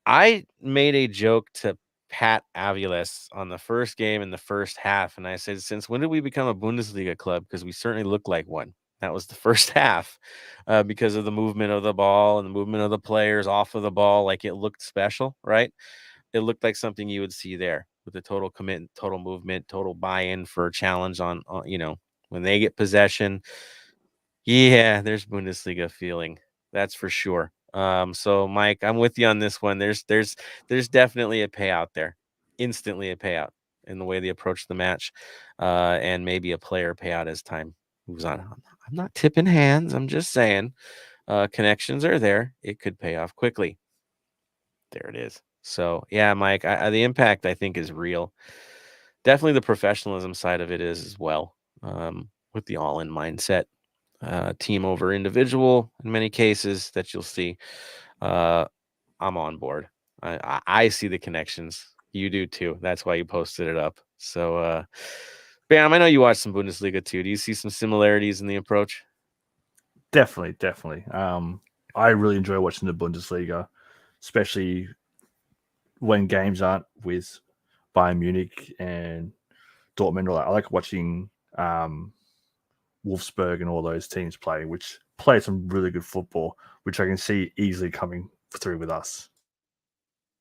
I made a joke to Pat Aviles on the first game in the first half, and I said, since when did we become a Bundesliga club? Because we certainly look like one. That was the first half because of the movement of the ball and the movement of the players off of the ball. Like, it looked special, right? It looked like something you would see there with the total commitment, total movement, total buy-in for a challenge on when they get possession. Yeah, there's Bundesliga feeling. That's for sure. So Mike, I'm with you on this one. There's definitely a payout there. Instantly a payout in the way they approach the match. And maybe a player payout as time moves on. I'm not tipping hands. I'm just saying connections are there. It could pay off quickly. There it is. So yeah, Mike, the impact I think is real. Definitely the professionalism side of it is as well. With the all-in mindset. Team over individual in many cases that you'll see. I'm on board. I see the connections. You do too. That's why you posted it up. So, Bam, I know you watch some Bundesliga too. Do you see some similarities in the approach? Definitely. I really enjoy watching the Bundesliga, especially when games aren't with Bayern Munich and Dortmund. I like watching Wolfsburg and all those teams play, which play some really good football, which I can see easily coming through with us.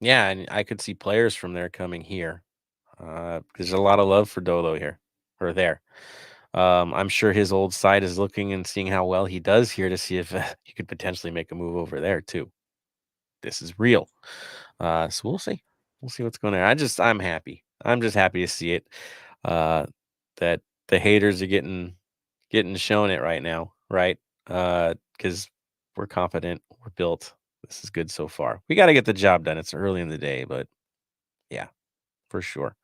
Yeah, and I could see players from there coming here. There's a lot of love for Dolo here or there. I'm sure his old side is looking and seeing how well he does here to see if he could potentially make a move over there too. This is real. So we'll see. We'll see what's going on. I'm happy. I'm just happy to see it. That the haters are getting shown it right now, right? Because we're confident, we're built. This is good so far. We got to get the job done. It's early in the day, but yeah, for sure.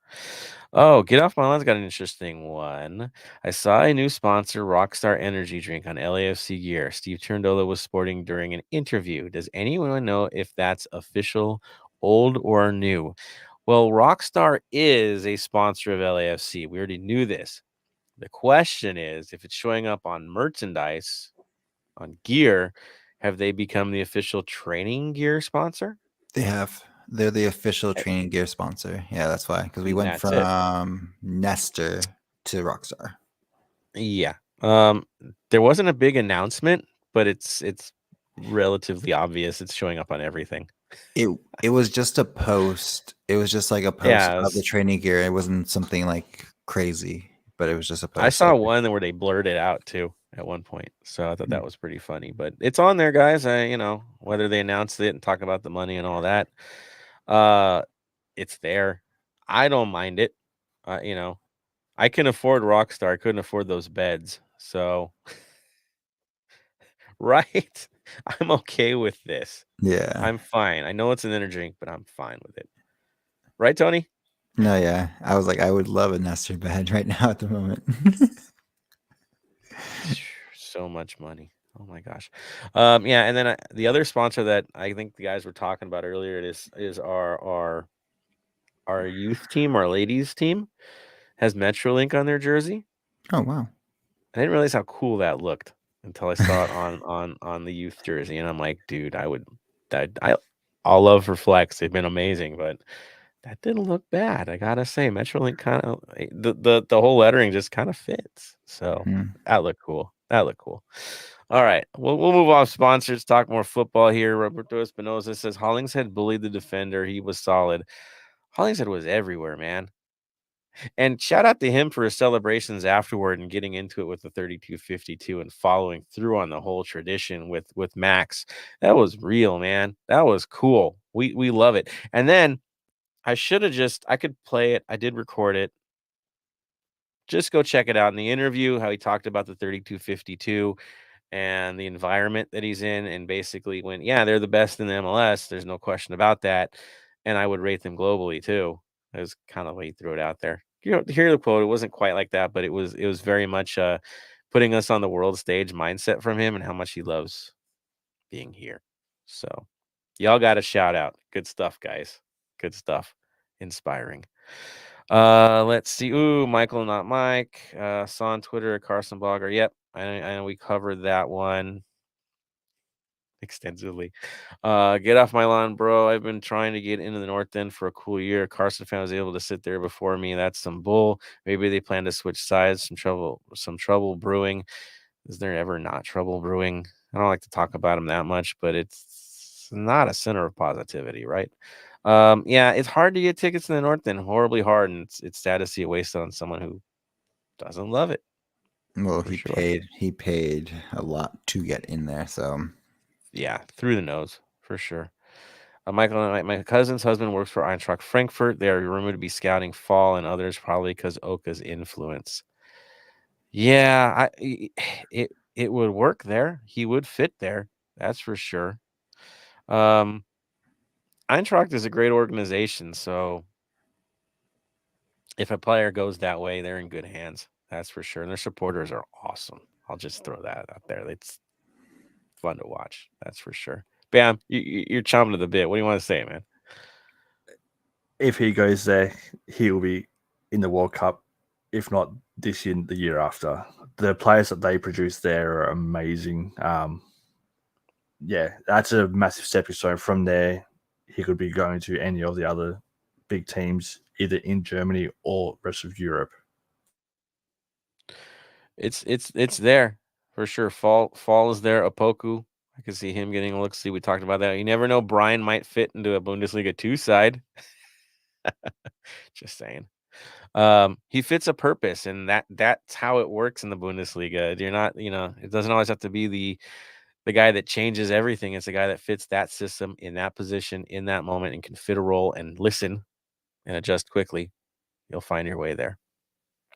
Oh, Get Off My Lawn's got an interesting one. I saw a new sponsor, Rockstar Energy Drink, on LAFC gear. Steve Cherundolo was sporting during an interview. Does anyone know if that's official, old, or new? Well, Rockstar is a sponsor of LAFC. We already knew this. The question is, if it's showing up on merchandise, on gear, have they become the official training gear sponsor? They have. They're the official training gear sponsor. Yeah, that's why. Because we went That's it. from Nestor to Rockstar. Yeah. There wasn't a big announcement, but it's relatively obvious. It's showing up on everything. It was just a post. It was just like a post of the training gear. It wasn't something like crazy, but it was just a post. I saw one where they blurred it out too at one point, so I thought that was pretty funny. But it's on there, guys. Whether they announced it and talk about the money and all that, it's there. I don't mind it. I can afford Rockstar. I couldn't afford those beds, so right. I'm okay with this. Yeah, I'm fine. I know it's an energy drink, but I'm fine with it. Right, Tony? No, yeah. I was like, I would love a Nestor bed right now at the moment. So much money. Oh my gosh. Yeah, and then the other sponsor that I think the guys were talking about earlier is our our youth team, our ladies team, has Metrolink on their jersey. Oh wow. I didn't realize how cool that looked until I saw it on the youth jersey, and I'm like, dude, I all love for Flex. They've been amazing, but that didn't look bad. I gotta say, Metrolink kind of the whole lettering just kind of fits. So Hmm. that looked cool. That looked cool. All right, we'll move off sponsors. Talk more football here. Roberto Espinoza says Hollingshead bullied the defender. He was solid. Hollingshead was everywhere, man. And shout out to him for his celebrations afterward and getting into it with the 32-52 and following through on the whole tradition with Max. That was real, man. That was cool. We love it. And then I could play it. I did record it. Just go check it out in the interview, how he talked about the 32-52 and the environment that he's in, and basically went, yeah, they're the best in the MLS. There's no question about that. And I would rate them globally too. That was kind of the way he threw it out there. You know, hear the quote. It wasn't quite like that, but it was very much putting us on the world stage mindset from him and how much he loves being here. So y'all got a shout out. Good stuff, guys. Good stuff. Inspiring. Let's see. Ooh, Michael, not Mike. Saw on Twitter, Carson Blogger. Yep, I know we covered that one extensively. Get off my lawn, bro. I've been trying to get into the North End for a cool year. Carson fan was able to sit there before me. That's some bull. Maybe they plan to switch sides. Some trouble brewing. Is there ever not trouble brewing? I don't like to talk about them that much, but it's not a center of positivity, right? Yeah, it's hard to get tickets in the North End, horribly hard, and it's sad to see it wasted on someone who doesn't love it. Well, For he sure. paid a lot to get in there, so Yeah, through the nose, for sure. Michael, my cousin's husband works for Eintracht Frankfurt. They are rumored to be scouting fall and others probably because Oka's influence. Yeah, it would work there. He would fit there. That's for sure. Eintracht is a great organization, so if a player goes that way, they're in good hands. That's for sure. And their supporters are awesome. I'll just throw that out there. It's fun to watch. That's for sure. Bam, you're chomping at the bit. What do you want to say, man? If he goes there, he'll be in the World Cup, if not this year, the year after. The players that they produce there are amazing. Yeah, that's a massive stepping stone. From there, he could be going to any of the other big teams, either in Germany or rest of Europe. It's there for sure. Fall is there. Opoku, I can see him getting a look. See, we talked about that. You never know. Brian might fit into a Bundesliga 2 side. Just saying. He fits a purpose, and that's how it works in the Bundesliga. You're not, it doesn't always have to be the guy that changes everything. It's the guy that fits that system in that position in that moment and can fit a role and listen and adjust quickly. You'll find your way there.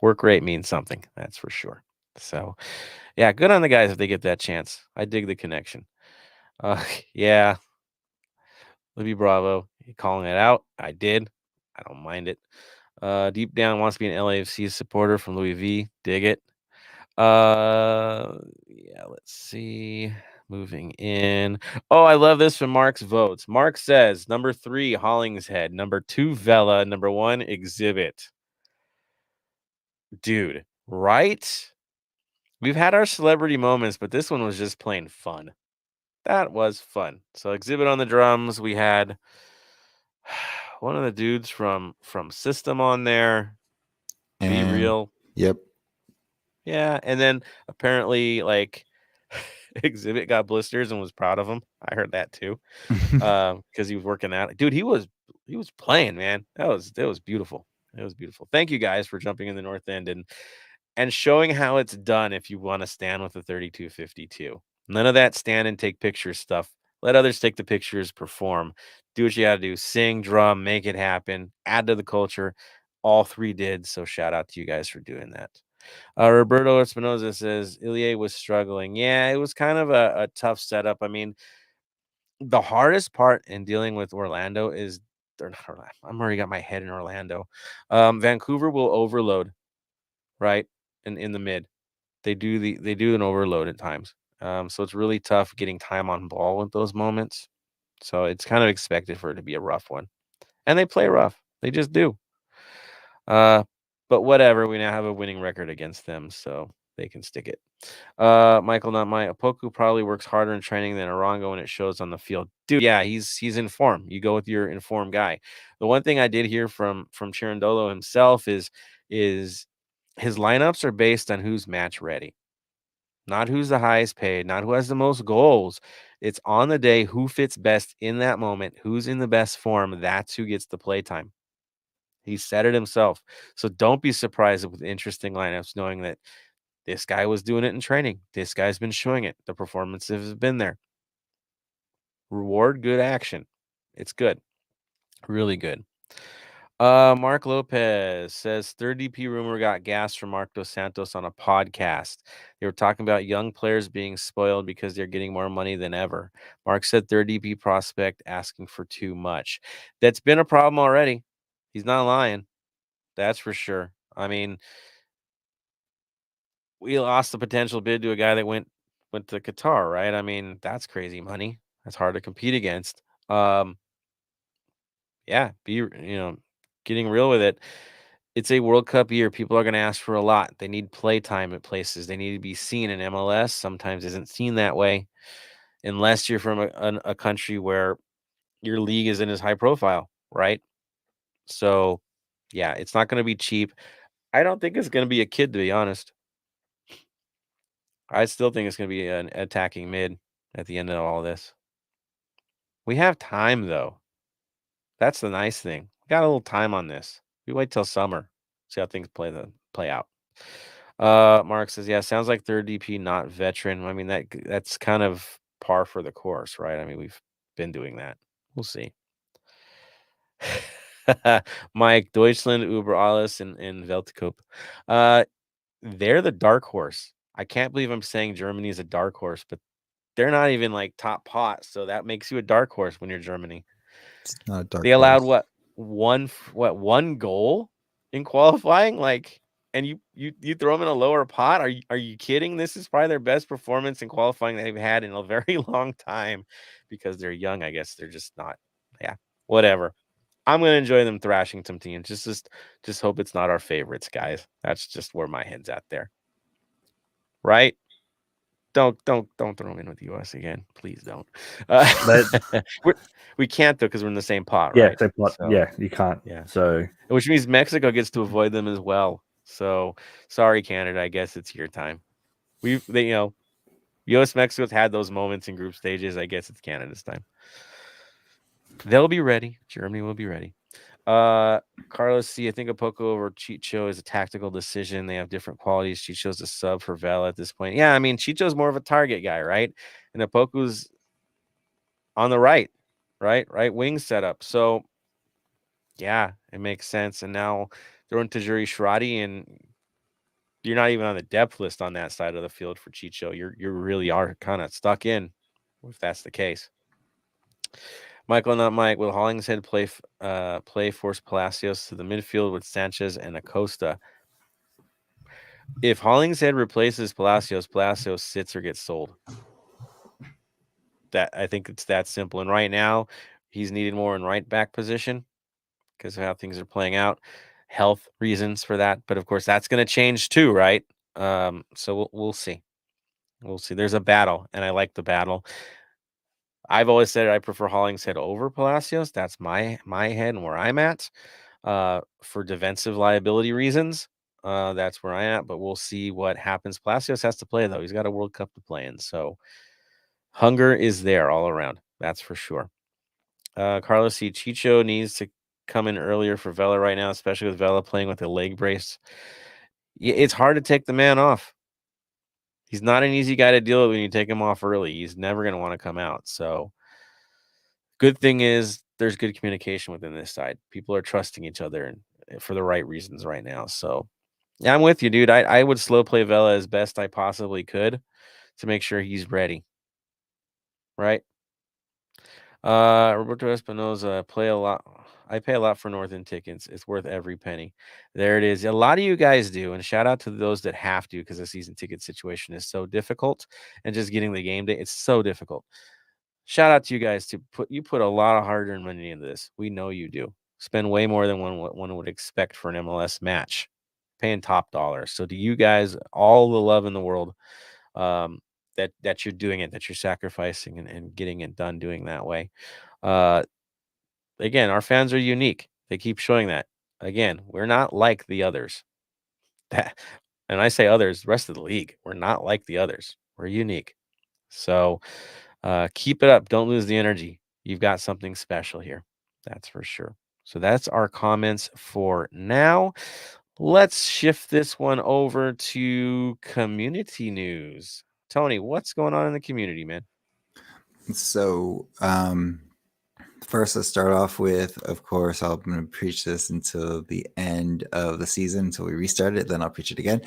Work rate means something, that's for sure. So, yeah, good on the guys if they get that chance. I dig the connection. Yeah, Libby Bravo, calling it out. I did. I don't mind it. Deep down wants to be an LAFC supporter from Louis V. Dig it. Yeah, let's see. Moving in. Oh, I love this from Mark's votes. Mark says number 3, Hollingshead. Number 2, Vela. Number 1, Exhibit. Dude, right? We've had our celebrity moments, but this one was just plain fun. That was fun. So Exhibit on the drums. We had one of the dudes from System on there. Be Real. Yep. Yeah, and then apparently like Exhibit got blisters and was proud of him. I heard that too. Because he was working out. Dude, he was playing, man. It was beautiful. It was beautiful. Thank you guys for jumping in the North End and showing how it's done if you want to stand with the 32-52. None of that stand and take pictures stuff. Let others take the pictures, perform. Do what you got to do. Sing, drum, make it happen. Add to the culture. All 3 did. So shout out to you guys for doing that. Roberto Espinoza says Ilie was struggling. Yeah, it was kind of a tough setup. I mean, the hardest part in dealing with Orlando is I'm already got my head in Orlando. Vancouver will overload, right? In the mid. They do an overload at times. So it's really tough getting time on ball with those moments. So it's kind of expected for it to be a rough one. And they play rough. They just do. But whatever. We now have a winning record against them, so they can stick it. Michael, not my Opoku probably works harder in training than Arango when it shows on the field. Dude, yeah, he's in form. You go with your informed guy. The one thing I did hear from Chirandolo himself is his lineups are based on who's match ready. Not who's the highest paid, not who has the most goals. It's on the day who fits best in that moment, who's in the best form. That's who gets the play time. He said it himself. So don't be surprised with interesting lineups, knowing that this guy was doing it in training. This guy's been showing it. The performances have been there. Reward good action. It's good. Really good. Mark Lopez says third DP rumor got gas from Mark Dos Santos on a podcast. They were talking about young players being spoiled because they're getting more money than ever. Mark said third DP prospect asking for too much. That's been a problem already. He's not lying. That's for sure. I mean, we lost the potential bid to a guy that went to Qatar, right? I mean, that's crazy money. That's hard to compete against. Yeah, getting real with it. It's a World Cup year. People are going to ask for a lot. They need play time at places. They need to be seen in MLS. Sometimes isn't seen that way unless you're from a country where your league isn't as high profile, right? So, yeah, it's not going to be cheap. I don't think it's going to be a kid, to be honest. I still think it's going to be an attacking mid at the end of all this. We have time, though. That's the nice thing. We got a little time on this. We wait till summer, see how things play out. Mark says, yeah, sounds like third DP, not veteran. I mean, that's kind of par for the course, right? I mean, we've been doing that. We'll see. Mike, Deutschland, Uber Alles, and Weltcup. They're the dark horse. I can't believe I'm saying Germany is a dark horse, but they're not even like top pot. So that makes you a dark horse when you're Germany. It's not a dark They allowed horse. one goal in qualifying, like, and you throw them in a lower pot. Are you kidding? This is probably their best performance in qualifying they've had in a very long time because they're young. I guess they're just not. Yeah, whatever. I'm gonna enjoy them thrashing some teams. Just hope it's not our favorites, guys. That's just where my head's at there. Right? Don't throw them in with US again, please don't. We can't though because we're in the same pot, Yeah, right? So, yeah, you can't. yeah. So Which means Mexico gets to avoid them as well. So sorry, Canada. I guess it's your time. US Mexico's had those moments in group stages. I guess it's Canada's time. They'll be ready. Germany will be ready. Carlos C. I think Opoku over Chicho is a tactical decision. They have different qualities. Chicho's a sub for Vela at this point. Yeah, I mean, Chicho's more of a target guy, right? And Opoku's on the right wing setup. So, yeah, it makes sense. And now throwing Tajiri Shradi, and you're not even on the depth list on that side of the field for Chicho. You really are kind of stuck in if that's the case. Michael, not Mike. Will Hollingshead play force Palacios to the midfield with Sanchez and Acosta? If Hollingshead replaces Palacios, Palacios sits or gets sold. That I think it's that simple. And right now, he's needed more in right back position because of how things are playing out. Health reasons for that, but of course that's going to change too, right? So we'll see. We'll see. There's a battle, and I like the battle. I've always said I prefer Hollingshead over Palacios. That's my head and where I'm at. For defensive liability reasons, that's where I'm at. But we'll see what happens. Palacios has to play though. He's got a World Cup to play in, so hunger is there all around. That's for sure. Carlos C. Chicho needs to come in earlier for Vela right now, especially with Vela playing with a leg brace. It's hard to take the man off. He's not an easy guy to deal with when you take him off early. He's never going to want to come out. So good thing is there's good communication within this side. People are trusting each other and for the right reasons right now. So yeah, I'm with you, dude. I would slow play Vela as best I possibly could to make sure he's ready. Right? Roberto Espinoza, play a lot. I pay a lot for Northern tickets. It's worth every penny. There it is. A lot of you guys do, and shout out to those that have to because the season ticket situation is so difficult, and just getting the game day, it's so difficult. Shout out to you guys you put a lot of hard-earned money into this. We know you do. spend way more than one would expect for an MLS match, paying top dollar. So to you guys, all the love in the world, that you're doing it, that you're sacrificing and getting it done doing that way. Again, our fans are unique. They keep showing that. Again, we're not like the others. That, and I say others, the rest of the league. We're not like the others. We're unique. So keep it up. Don't lose the energy. You've got something special here. That's for sure. So that's our comments for now. Let's shift this one over to community news. Tony, what's going on in the community, man? So, first, let's start off with, of course, I'm going to preach this until the end of the season, until we restart it. Then I'll preach it again.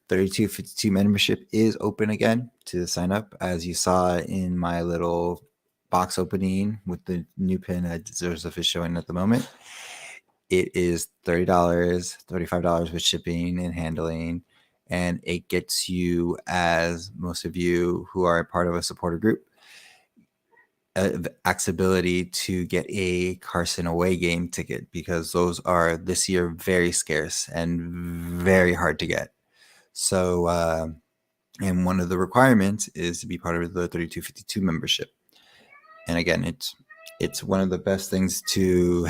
3252 membership is open again to sign up, as you saw in my little box opening with the new pin that Joseph is showing at the moment. It is $30, $35 with shipping and handling, and it gets you, as most of you who are a part of a supporter group, accessibility to get a Carson away game ticket, because those are this year very scarce and very hard to get. So, and one of the requirements is to be part of the 3252 membership. And again, it's one of the best things to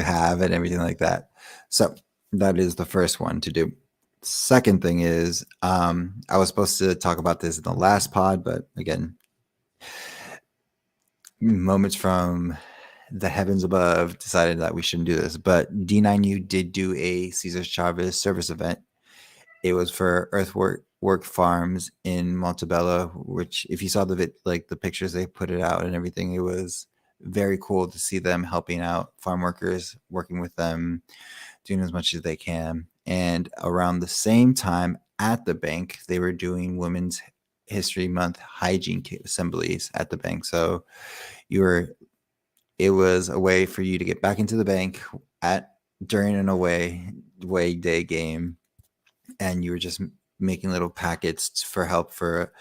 have and everything like that. So that is the first one to do. Second thing is, I was supposed to talk about this in the last pod, but again, moments from the heavens above decided that we shouldn't do this. But D9U did do a Cesar Chavez service event. It was for Earthwork Farms in Montebello, which, if you saw the pictures, they put it out and everything, it was very cool to see them helping out farm workers, working with them, doing as much as they can. And around the same time at the Banc, they were doing Women's History Month hygiene assemblies at the Banc. So it was a way for you to get back into the Banc during an away day game, and you were just making little packets for help for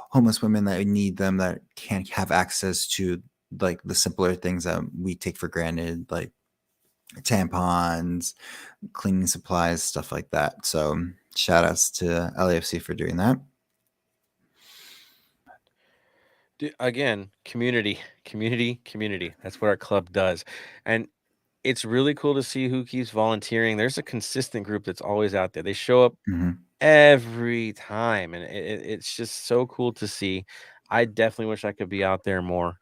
homeless women that need them, that can't have access to like the simpler things that we take for granted, like tampons, cleaning supplies, stuff like that. So shout outs to LAFC for doing that. Again, community. That's what our club does. And it's really cool to see who keeps volunteering. There's a consistent group that's always out there. They show up every time, and it's just so cool to see. I definitely wish I could be out there more,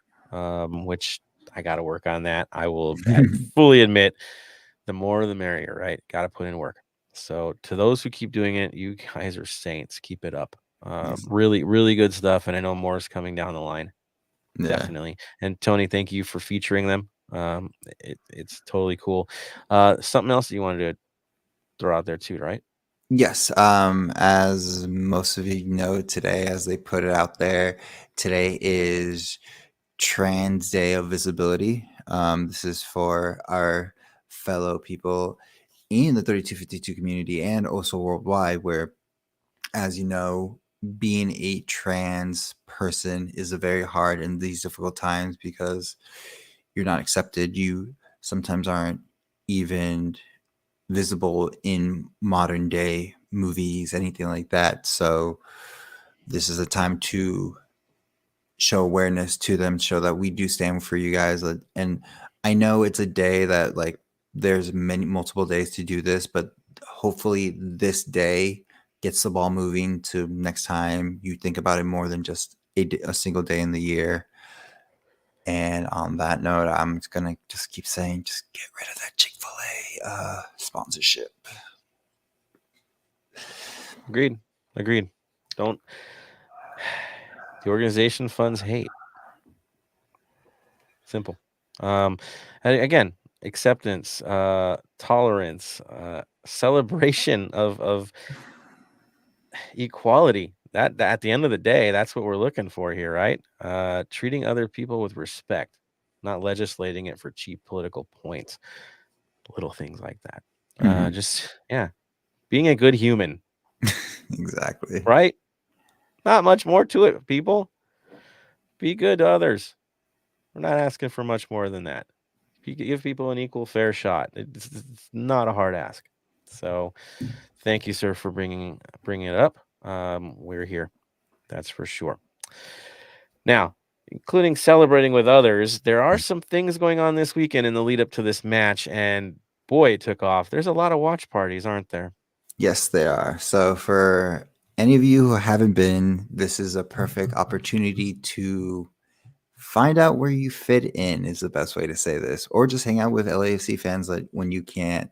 which I got to work on that. I will fully admit, the more the merrier, right? Got to put in work. So to those who keep doing it, you guys are saints. Keep it up. Really, really good stuff. And I know more is coming down the line. Yeah. Definitely. And Tony, thank you for featuring them. It's totally cool. Something else that you wanted to throw out there too, right? Yes. As most of you know, today, as they put it out there, today is Trans Day of Visibility. This is for our fellow people in the 3252 community and also worldwide, where, as you know, being a trans person is a very hard in these difficult times, because you're not accepted. You sometimes aren't even visible in modern day movies, anything like that. So this is a time to show awareness to them, show that we do stand for you guys. And I know it's a day that, like, there's multiple days to do this, but hopefully this day gets the ball moving to next time you think about it more than just a single day in the year. And on that note, I'm just going to just keep saying, just get rid of that Chick-fil-A sponsorship. Agreed. Don't. The organization funds hate. Simple. Again, acceptance, tolerance, celebration of equality. That at the end of the day, that's what we're looking for here, right? Treating other people with respect, not legislating it for cheap political points. Little things like that. Just being a good human. Exactly. Right? Not much more to it, people. Be good to others. We're not asking for much more than that. give people an equal fair shot. It's not a hard ask. So thank you, sir, for bringing it up. We're here. That's for sure. Now, including celebrating with others, there are some things going on this weekend in the lead up to this match, and boy, it took off. There's a lot of watch parties, aren't there? Yes, they are. So for any of you who haven't been, this is a perfect opportunity to find out where you fit in, is the best way to say this, or just hang out with LAFC fans like when you can't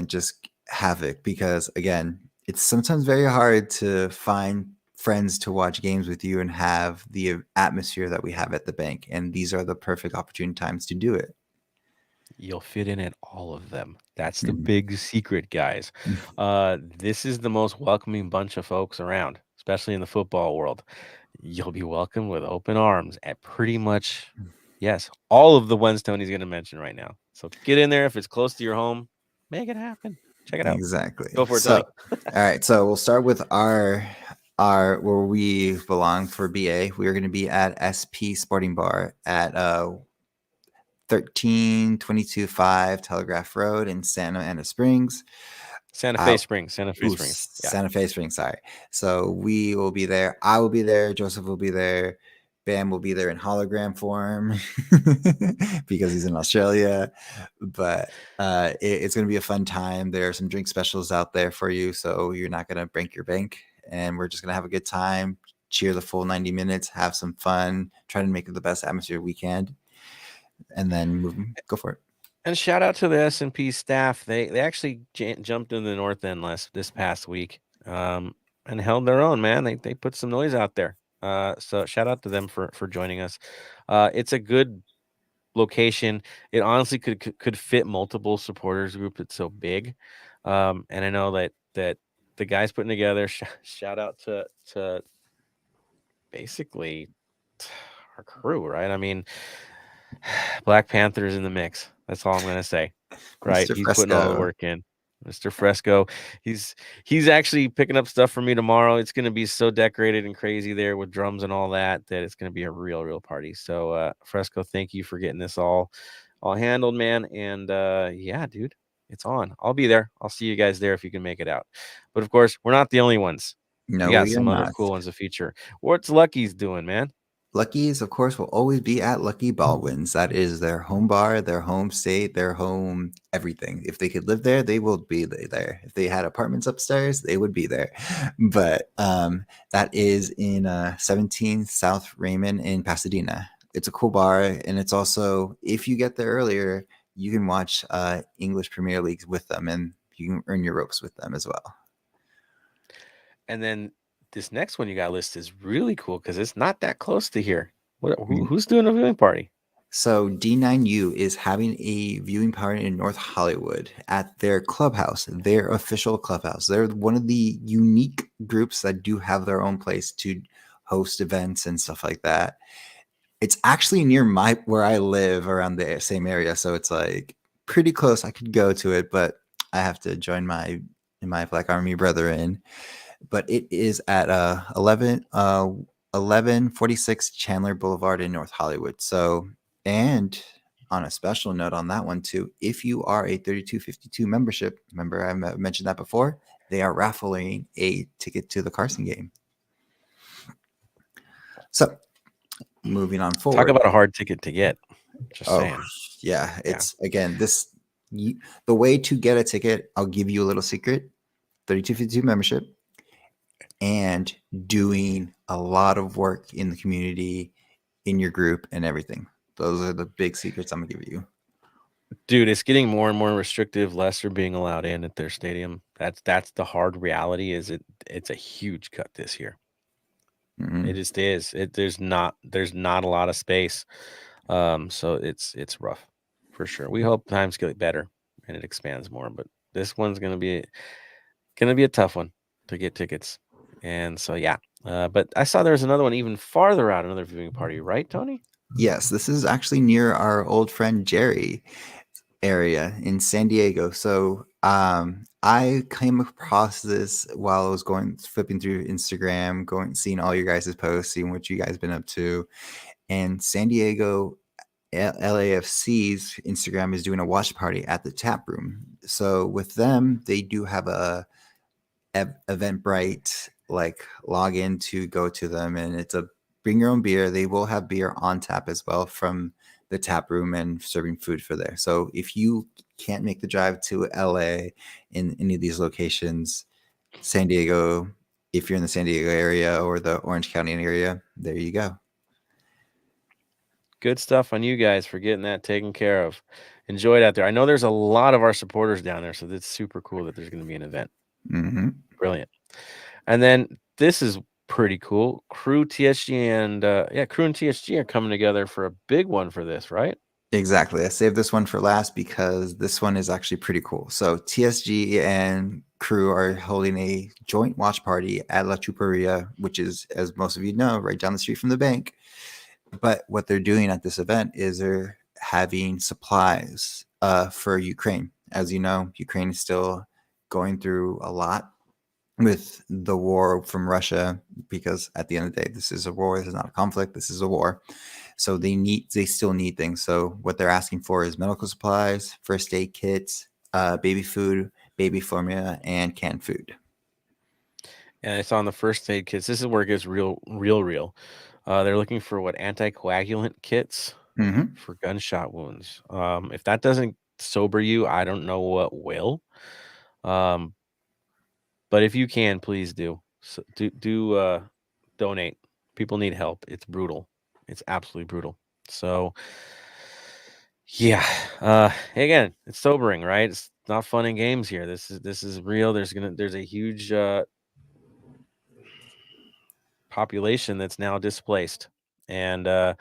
just have it, because again, it's sometimes very hard to find friends to watch games with you and have the atmosphere that we have at the Banc, and these are the perfect opportune times to do it. You'll fit in at all of them. That's the big secret, guys. This is the most welcoming bunch of folks around, especially in the football world. You'll be welcomed with open arms at pretty much, yes, all of the ones Tony's going to mention right now. So get in there. If it's close to your home, make it happen. Check it out. Exactly. Go for it, Tony. All right. So we'll start with our where we belong for BA. We are going to be at SP Sporting Bar at 13225 Telegraph Road in Santa Ana Springs. Santa Fe Springs. Yeah. Santa Fe Springs, sorry. So we will be there. I will be there. Joseph will be there. Bam will be there in hologram form because he's in Australia. But it's going to be a fun time. There are some drink specials out there for you, so you're not going to break your bank. And we're just going to have a good time, cheer the full 90 minutes, have some fun, try to make it the best atmosphere we can, and then go for it. And shout out to the S&P staff. They actually jumped in the North End this past week and held their own, man. They put some noise out there. So shout out to them for joining us. It's a good location. It honestly could fit multiple supporters group. It's so big. And I know that the guys putting together, shout out to basically our crew, right? I mean, Black Panther's in the mix. That's all I'm going to say, right? Mr. He's Fresco. putting all the work in. Mr. Fresco, he's actually picking up stuff for me tomorrow. It's going to be so decorated and crazy there with drums and all that it's going to be a real party. So Fresco, thank you for getting this all handled, man. And yeah, dude, it's on. I'll be there. I'll see you guys there if you can make it out. But of course, we're not the only ones. No, we got some other cool ones to feature. What's Lucky's doing, man? Lucky's, of course, will always be at Lucky Baldwin's. That is their home bar, their home state, their home everything. If they could live there, they will be there. If they had apartments upstairs, they would be there. But that is in 17 South Raymond in Pasadena. It's a cool bar, and it's also, if you get there earlier, you can watch English Premier League with them, and you can earn your ropes with them as well. And then this next one you got listed is really cool because it's not that close to here. Who's doing a viewing party? So D9U is having a viewing party in North Hollywood at their clubhouse, their official clubhouse. They're one of the unique groups that do have their own place to host events and stuff like that. It's actually near where I live, around the same area, so it's like pretty close. I could go to it, but I have to join my Black Army brethren. But it is at 1146 Chandler Boulevard in North Hollywood. So, and on a special note on that one too, if you are a 3252 membership, remember I mentioned that before, they are raffling a ticket to the Carson game. So, moving on forward. Talk about a hard ticket to get. Just saying. Yeah, it's again the way to get a ticket. I'll give you a little secret: 3252 membership. And doing a lot of work in the community, in your group, and everything. Those are the big secrets I'm gonna give you. Dude, it's getting more and more restrictive. Less are being allowed in at their stadium. That's the hard reality. It's a huge cut this year. Mm-hmm. It just is. There's not a lot of space. So it's rough for sure. We hope times get better and it expands more. But this one's gonna be a tough one to get tickets. And so, yeah, but I saw there was another one even farther out, another viewing party, right, Tony? Yes, this is actually near our old friend Jerry area in San Diego. So I came across this while I was flipping through Instagram, seeing all your guys' posts, seeing what you guys been up to. And San Diego LAFC's Instagram is doing a watch party at the tap room. So with them, they do have a Eventbrite like login to go to them, and it's a bring your own beer. They will have beer on tap as well from the tap room and serving food for there. So if you can't make the drive to LA in any of these locations, San Diego, if you're in the San Diego area or the Orange County area, there you go. Good stuff on you guys for getting that taken care of. Enjoy it out there. I know there's a lot of our supporters down there, so it's super cool that there's going to be an event. Mm-hmm. Brilliant. And then this is pretty cool. Crew TSG and Crew and TSG are coming together for a big one for this, right? Exactly. I saved this one for last because this one is actually pretty cool. So TSG and Crew are holding a joint watch party at La Chuperia, which is, as most of you know, right down the street from the Banc. But what they're doing at this event is they're having supplies for Ukraine. As you know, Ukraine is still going through a lot with the war from Russia, because at the end of the day, this is a war. This is not a conflict. This is a war. So they still need things. So what they're asking for is medical supplies, first aid kits, baby food, baby formula, and canned food. And it's on the first aid kits. This is where it gets real. They're looking for anticoagulant kits for gunshot wounds. If that doesn't sober you, I don't know what will. But if you can, please do. So donate. People need help. It's brutal. It's absolutely brutal. So yeah. Again, it's sobering, right? It's not fun and games here. This is real. There's a huge population that's now displaced, and I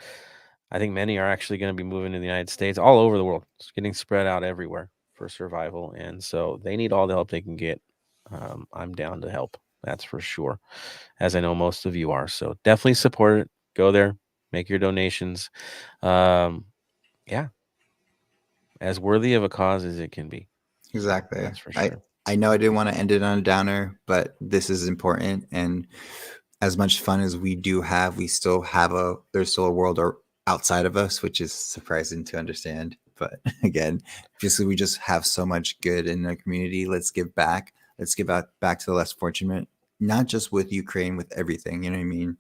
think many are actually going to be moving to the United States, all over the world. It's getting spread out everywhere for survival, and so they need all the help they can get. I'm down to help, that's for sure, as I know most of you are. So definitely support it. Go there, make your donations. Yeah, as worthy of a cause as it can be. Exactly. That's for sure. I know I didn't want to end it on a downer, but this is important. And as much fun as we do have, there's still a world outside of us, which is surprising to understand. But again, we just have so much good in the community. Let's give back. Let's give back to the less fortunate, not just with Ukraine, with everything. You know what I mean?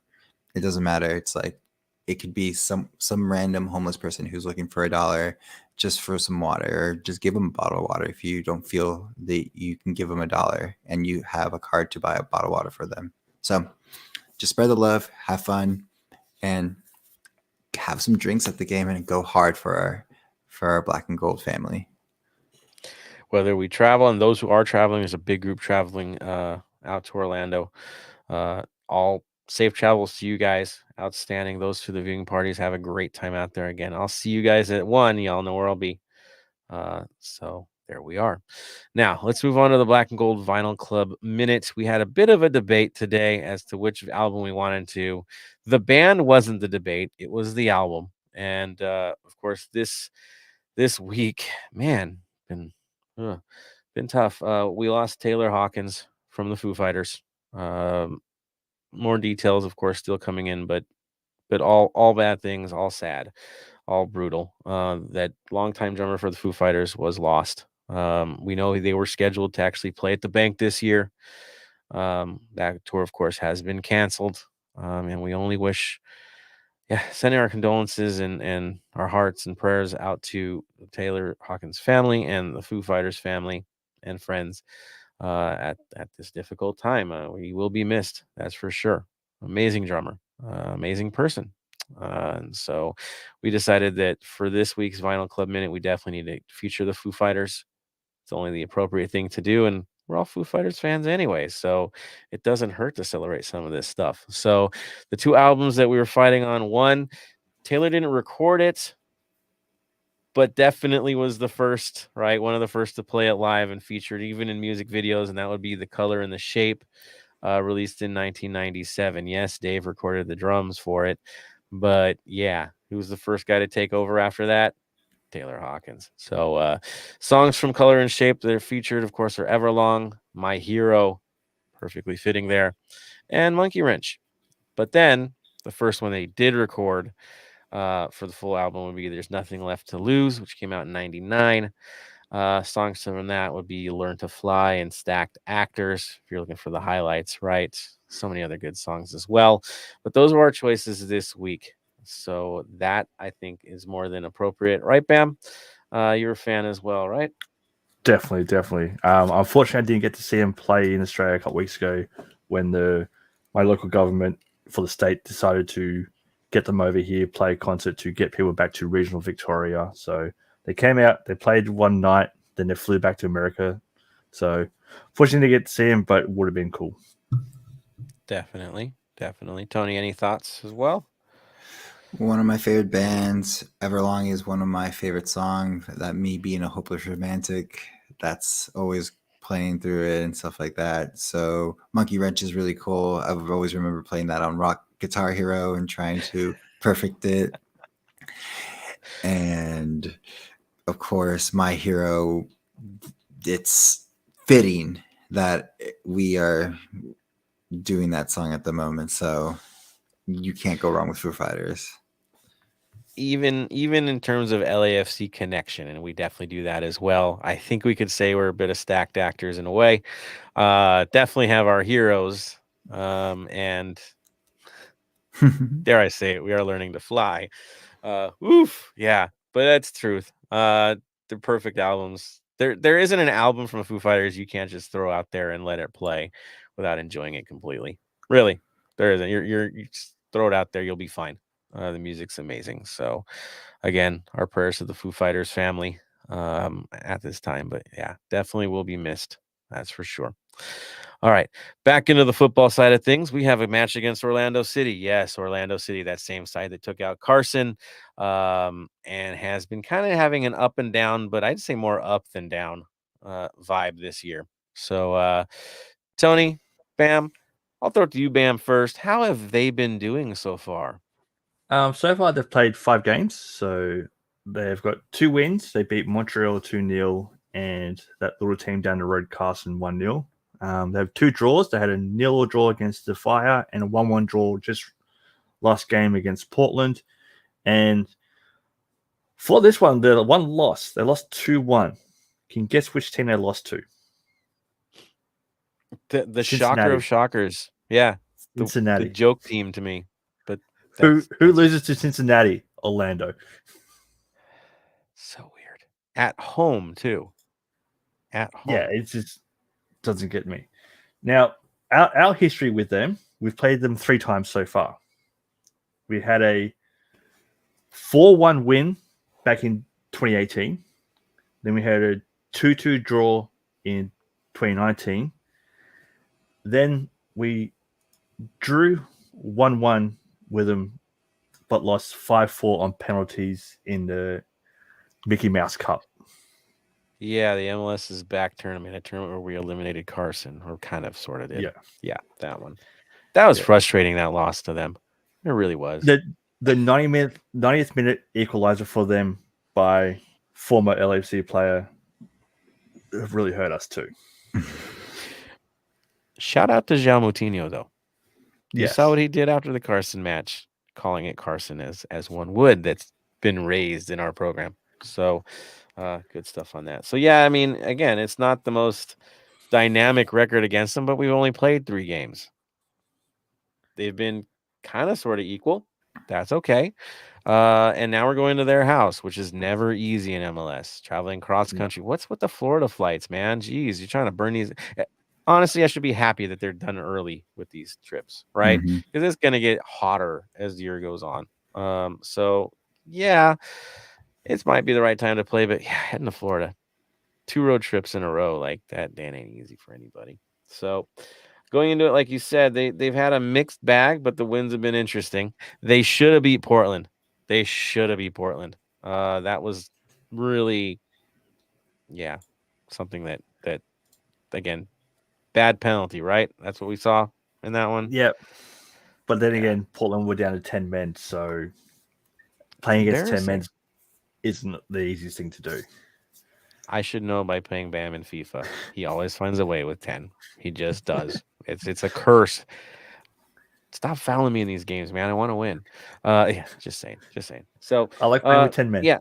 It doesn't matter. It's like, it could be some random homeless person who's looking for $1 just for some water, or just give them a bottle of water. If you don't feel that you can give them $1 and you have a card to buy a bottle of water for them. So just spread the love, have fun, and have some drinks at the game, and go hard for our black and gold family. Whether we travel, and those who are traveling, there's a big group traveling out to Orlando. All safe travels to you guys. Outstanding. Those to the viewing parties, have a great time out there. Again, I'll see you guys at 1. Y'all know where I'll be. So there we are. Now let's move on to the Black and Gold Vinyl Club Minute. We had a bit of a debate today as to which album we wanted to. The band wasn't the debate. It was the album. And of course, this week, man, been tough. We lost Taylor Hawkins from the Foo Fighters. More details, of course, still coming in, but all bad things, all sad, all brutal. That longtime drummer for the Foo Fighters was lost. We know they were scheduled to actually play at the Banc this year. That tour, of course, has been canceled. And we only wish, sending our condolences and our hearts and prayers out to Taylor Hawkins' family and the Foo Fighters family and friends at this difficult time. We will be missed, that's for sure. Amazing drummer, amazing person. And so we decided that for this week's Vinyl Club Minute, we definitely need to feature the Foo Fighters. It's only the appropriate thing to do, and we're all Foo Fighters fans anyway, so it doesn't hurt to celebrate some of this stuff. So the 2 albums that we were fighting on, one, Taylor didn't record it, but definitely was the first, right? One of the first to play it live and featured even in music videos, and that would be The Color and the Shape, released in 1997. Yes, Dave recorded the drums for it, but who was the first guy to take over after that? Taylor Hawkins. So songs from Color and Shape that are featured, of course, are Everlong, My Hero, perfectly fitting there, and Monkey Wrench. But then the first one they did record for the full album would be There's Nothing Left to Lose, which came out in 99. Songs from that would be Learn to Fly and Stacked Actors, if you're looking for the highlights, right? So many other good songs as well. But those were our choices this week. So that, I think, is more than appropriate. Right, Bam? You're a fan as well, right? Definitely. Unfortunately, I didn't get to see him play in Australia a couple weeks ago when my local government for the state decided to get them over here, play a concert to get people back to regional Victoria. So they came out, they played one night, then they flew back to America. So fortunately, to get to see him, but it would have been cool. Definitely. Tony, any thoughts as well? One of my favorite bands, Everlong, is one of my favorite songs. That Me Being a Hopeless Romantic, that's always playing through it and stuff like that. So Monkey Wrench is really cool. I've always remember playing that on Rock Guitar Hero and trying to perfect it. And of course, My Hero, it's fitting that we are doing that song at the moment. So you can't go wrong with Foo Fighters. Even in terms of LAFC connection, and we definitely do that as well. I think we could say we're a bit of stacked actors in a way. Definitely have our heroes, and dare I say it, we are learning to fly. Yeah, but that's truth. They're perfect albums. There isn't an album from Foo Fighters you can't just throw out there and let it play without enjoying it completely. Really, there isn't. You just throw it out there, you'll be fine. The music's amazing. So, again, our prayers to the Foo Fighters family at this time. But yeah, definitely will be missed. That's for sure. All right, back into the football side of things. We have a match against Orlando City. Yes, Orlando City, that same side that took out Carson, and has been kind of having an up and down, but I'd say more up than down vibe this year. So, Tony, Bam, I'll throw it to you, Bam, first. How have they been doing so far? So far, they've played 5 games. So they've got 2 wins. They beat Montreal 2-0 and that little team down the road, Carson, 1-0. They have 2 draws. They had a 0 draw against the Fire and a 1-1 draw just last game against Portland. And for this one, the one loss, they lost 2-1. Can you guess which team they lost to? The shocker of shockers. Yeah. Cincinnati. The joke team to me. But who loses to Cincinnati? Orlando. So weird. At home, too. At home. Yeah, it just doesn't get me. Now, our history with them, we've played them 3 times so far. We had a 4-1 win back in 2018. Then we had a 2-2 draw in 2019. Then we drew 1-1 with them, but lost 5-4 on penalties in the Mickey Mouse Cup. Yeah, the MLS's back tournament, a tournament where we eliminated Carson, or kind of sort of did. Yeah, that one. That was frustrating, that loss to them. It really was. The 90th minute equalizer for them by former LAFC player really hurt us too. Shout out to João Moutinho, though. You Yes. saw what he did after the Carson match, calling it Carson as one would that's been raised in our program. So good stuff on that. So, yeah, I mean, again, it's not the most dynamic record against them, but we've only played 3 games. They've been kind of sort of equal. That's okay. And now we're going to their house, which is never easy in MLS. Traveling cross country. What's with the Florida flights, man? Jeez, you're trying to burn these. Honestly, I should be happy that they're done early with these trips, right? Because it's going to get hotter as the year goes on. So, yeah, it might be the right time to play, but yeah, heading to Florida, 2 road trips in a row like that ain't easy for anybody. So, going into it, like you said, they've had a mixed bag, but the wins have been interesting. They should have beat Portland. That was really, something that again, bad penalty, right? That's what we saw in that one. Yep. But then again, Portland were down to 10 men, so playing against 10 men isn't the easiest thing to do. I should know by playing Bam in FIFA. He always finds a way with 10. He just does. It's a curse. Stop fouling me in these games, man. I want to win. Yeah, just saying. So I like playing with 10 men. Yeah.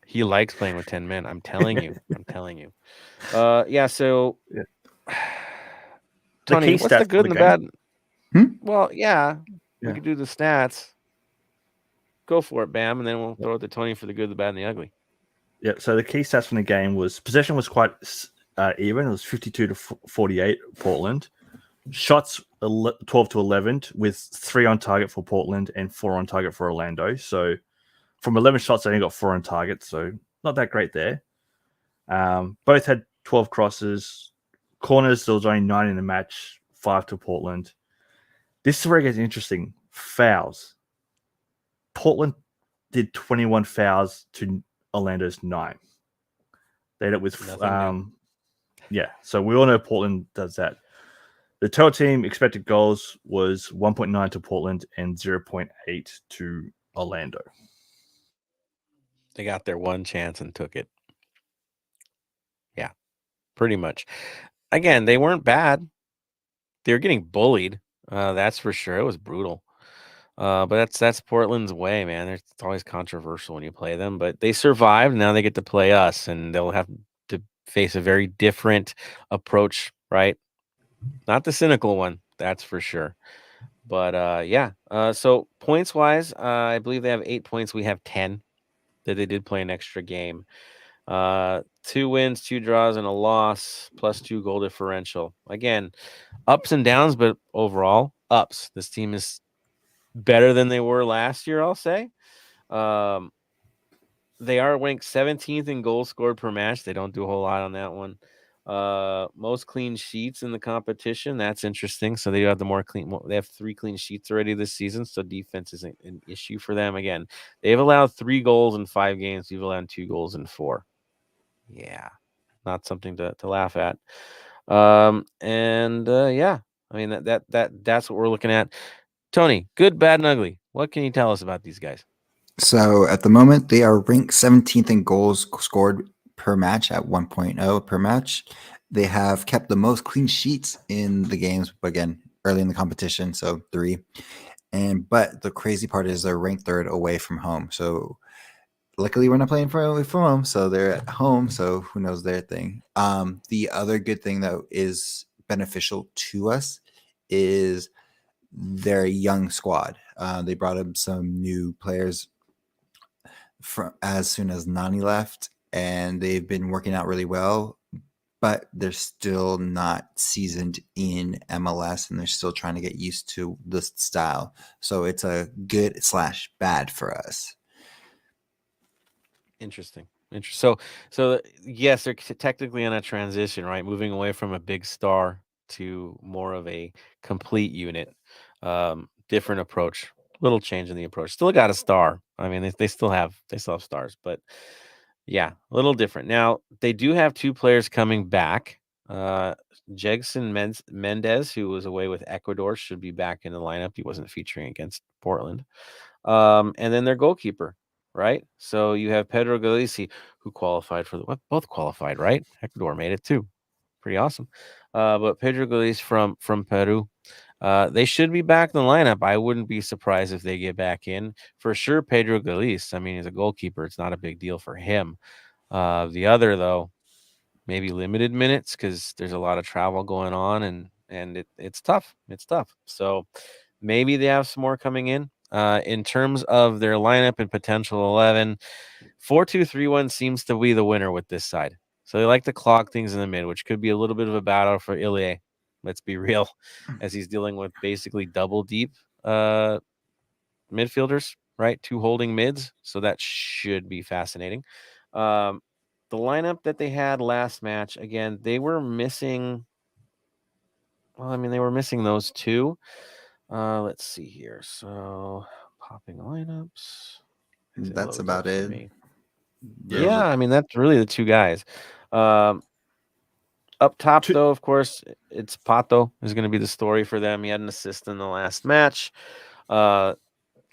He likes playing with 10 men. I'm telling you. Yeah, so Yeah. Tony, key what's the stats good for and the game. bad? Well, yeah, we Yeah. could do the stats. Go for it, Bam, and then we'll throw it to Tony for the good, the bad, and the ugly. Yeah. So the key stats from the game was possession was quite even. It was 52 to 48 Portland. Shots 12 to 11 with 3 on target for Portland and 4 on target for Orlando. So from 11 shots, they only got 4 on target. So not that great there. Both had 12 crosses. Corners, there was only 9 in the match, 5 to Portland. This is where it gets interesting. Fouls. Portland did 21 fouls to Orlando's 9. They ended up with yeah. So we all know Portland does that. The total team expected goals was 1.9 to Portland and 0.8 to Orlando. They got their one chance and took it. Yeah, pretty much. Again, they weren't bad. They were getting bullied. That's for sure. It was brutal. But that's Portland's way, man. It's always controversial when you play them, but they survived. Now they get to play us, and they'll have to face a very different approach, right? Not the cynical one, that's for sure. But yeah. So points wise, I believe they have 8 points. We have 10. That they did play an extra game. 2 wins, 2 draws, and a loss, plus 2 goal differential. Again, ups and downs, but overall ups. This team is better than they were last year, I'll say. They are ranked 17th in goals scored per match. They don't do a whole lot on that one. Most clean sheets in the competition. That's interesting. So they have they have 3 clean sheets already this season. So defense isn't an issue for them. Again, they've allowed 3 goals in 5 games. We've allowed 2 goals in 4. Yeah, not something to laugh at. Yeah, I mean that's what we're looking at. Tony, good, bad, and ugly. What can you tell us about these guys? So at the moment, they are ranked 17th in goals scored per match at 1.0 per match. They have kept the most clean sheets in the games, again, early in the competition, so 3. But the crazy part is they're ranked 3rd away from home. So luckily we're not playing from home, so they're at home, so who knows their thing. The other good thing that is beneficial to us is their young squad. They brought up some new players as soon as Nani left, and they've been working out really well, but they're still not seasoned in MLS, and they're still trying to get used to this style. So it's a good/bad for us. Interesting. So yes, they're technically on a transition, right? Moving away from a big star to more of a complete unit. Different approach. Little change in the approach. Still got a star. I mean, they still have stars, but yeah, a little different. Now they do have 2 players coming back. Jegson Mendez, who was away with Ecuador, should be back in the lineup. He wasn't featuring against Portland. And then their goalkeeper, right? So you have Pedro Galisi, who qualified for both qualified, right? Ecuador made it too. Pretty awesome. But Pedro Galisi from Peru. They should be back in the lineup. I wouldn't be surprised if they get back in. For sure, Pedro Galisi. I mean, he's a goalkeeper. It's not a big deal for him. The other, though, maybe limited minutes because there's a lot of travel going on, and it's tough. It's tough. So maybe they have some more coming in. In terms of their lineup and potential 11, 4-2-3-1 seems to be the winner with this side. So they like to clog things in the mid, which could be a little bit of a battle for Ilie. Let's be real, as he's dealing with basically double deep midfielders, right? 2 holding mids. So that should be fascinating. The lineup that they had last match, again, they were missing. Well, I mean, they were missing those 2. Let's see here. So popping lineups. That's about it. Yeah, I mean, that's really the 2 guys. Up top, though, of course, it's Pato is going to be the story for them. He had an assist in the last match.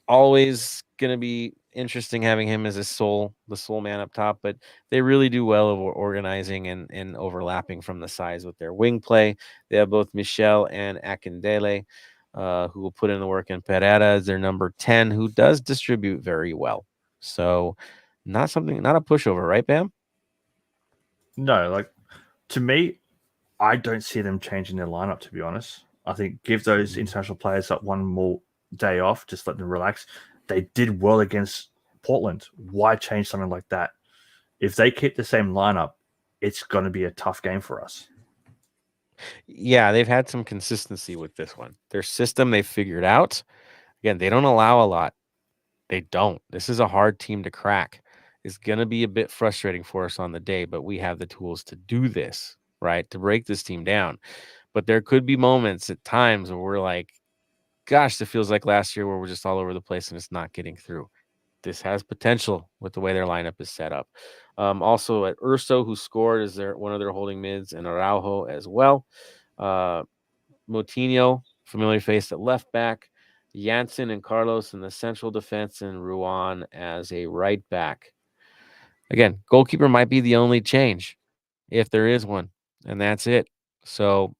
Always going to be interesting having him as the sole man up top, but they really do well of organizing and overlapping from the sides with their wing play. They have both Michel and Akindele, who will put in the work, and Pereira is their number 10, who does distribute very well. So not a pushover, right, Bam? No, like, to me, I don't see them changing their lineup, to be honest. I think give those international players that one more day off, just let them relax. They did well against Portland. Why change something like that? If they keep the same lineup, it's going to be a tough game for us. Yeah, they've had some consistency with this one. Their system they've figured out. Again, they don't allow a lot. They don't. This is a hard team to crack. It's going to be a bit frustrating for us on the day, but we have the tools to do this, right? To break this team down. But there could be moments at times where we're like, gosh, it feels like last year where we're just all over the place and it's not getting through. This has potential with the way their lineup is set up. Also at Urso, who scored, is one of their holding mids, and Araujo as well. Moutinho, familiar face at left back. Janssen and Carlos in the central defense, and Ruan as a right back. Again, goalkeeper might be the only change, if there is one, and that's it. So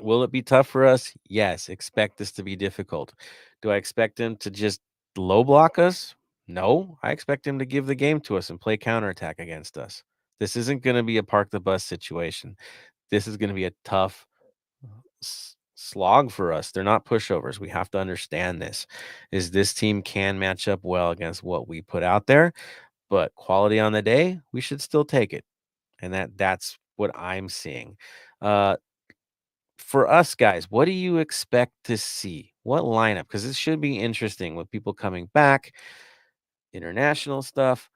will it be tough for us? Yes. Expect this to be difficult. Do I expect him to just low block us? No. I expect him to give the game to us and play counterattack against us. This isn't going to be a park the bus situation. This is going to be a tough slog for us. They're not pushovers. We have to understand this team can match up well against what we put out there, but quality on the day, we should still take it. And that's what I'm seeing. For us guys, what do you expect to see? What lineup? Because this should be interesting with people coming back, international stuff,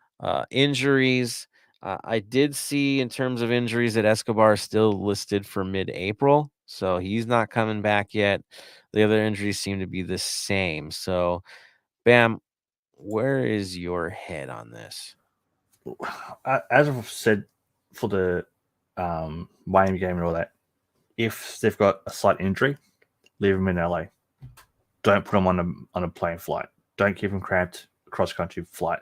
injuries. I did see in terms of injuries that Escobar is still listed for mid-April, so he's not coming back yet. The other injuries seem to be the same. So, Bam, where is your head on this? As I've said for the Miami game and all that, if they've got a slight injury, leave them in LA. Don't put them on a plane flight. Don't keep them cramped cross-country flight.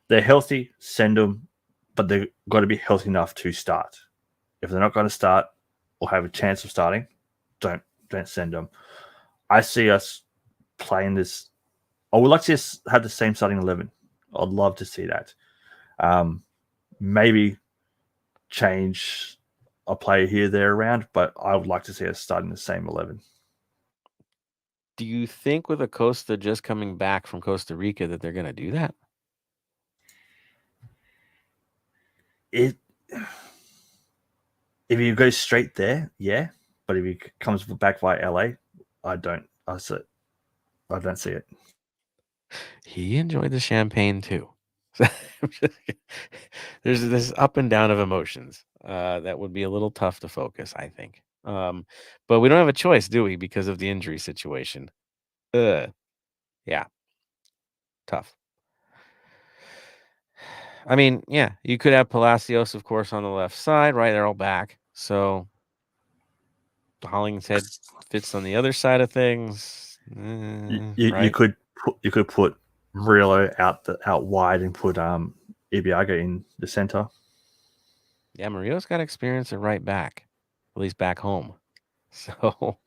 They're healthy, send them, but they've got to be healthy enough to start. If they're not going to start or have a chance of starting, don't send them. I see us playing this. I would like to have the same starting 11. I'd love to see that. Maybe change a player here, there, around, but I would like to see us starting the same 11. Do you think with Acosta just coming back from Costa Rica that they're going to do that? If he goes straight there, yeah. But if he comes back via LA, I don't see it. He enjoyed the champagne too. There's this up and down of emotions that would be a little tough to focus, I think. But we don't have a choice, do we? Because of the injury situation. Yeah. Tough. I mean, yeah, you could have Palacios, of course, on the left side, right? They're all back. So Hollingshead fits on the other side of things. You could put Murillo out wide and put Ibiaga in the center. Yeah, Murillo's got experience at right back, at least back home. So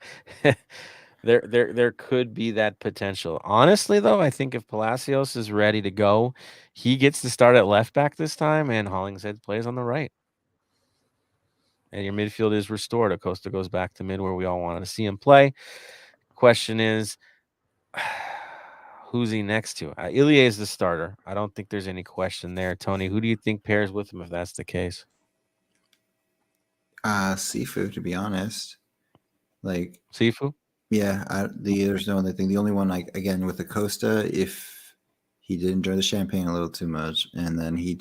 there could be that potential. Honestly, though, I think if Palacios is ready to go, he gets to start at left back this time, and Hollingshead plays on the right. And your midfield is restored. Acosta goes back to mid where we all wanted to see him play. Question is, who's he next to? Ilie is the starter. I don't think there's any question there. Tony, who do you think pairs with him if that's the case? Sifu, to be honest. Like Sifu? Yeah, there's no other thing. The only one, like, again, with Acosta, if he did enjoy the champagne a little too much, and then he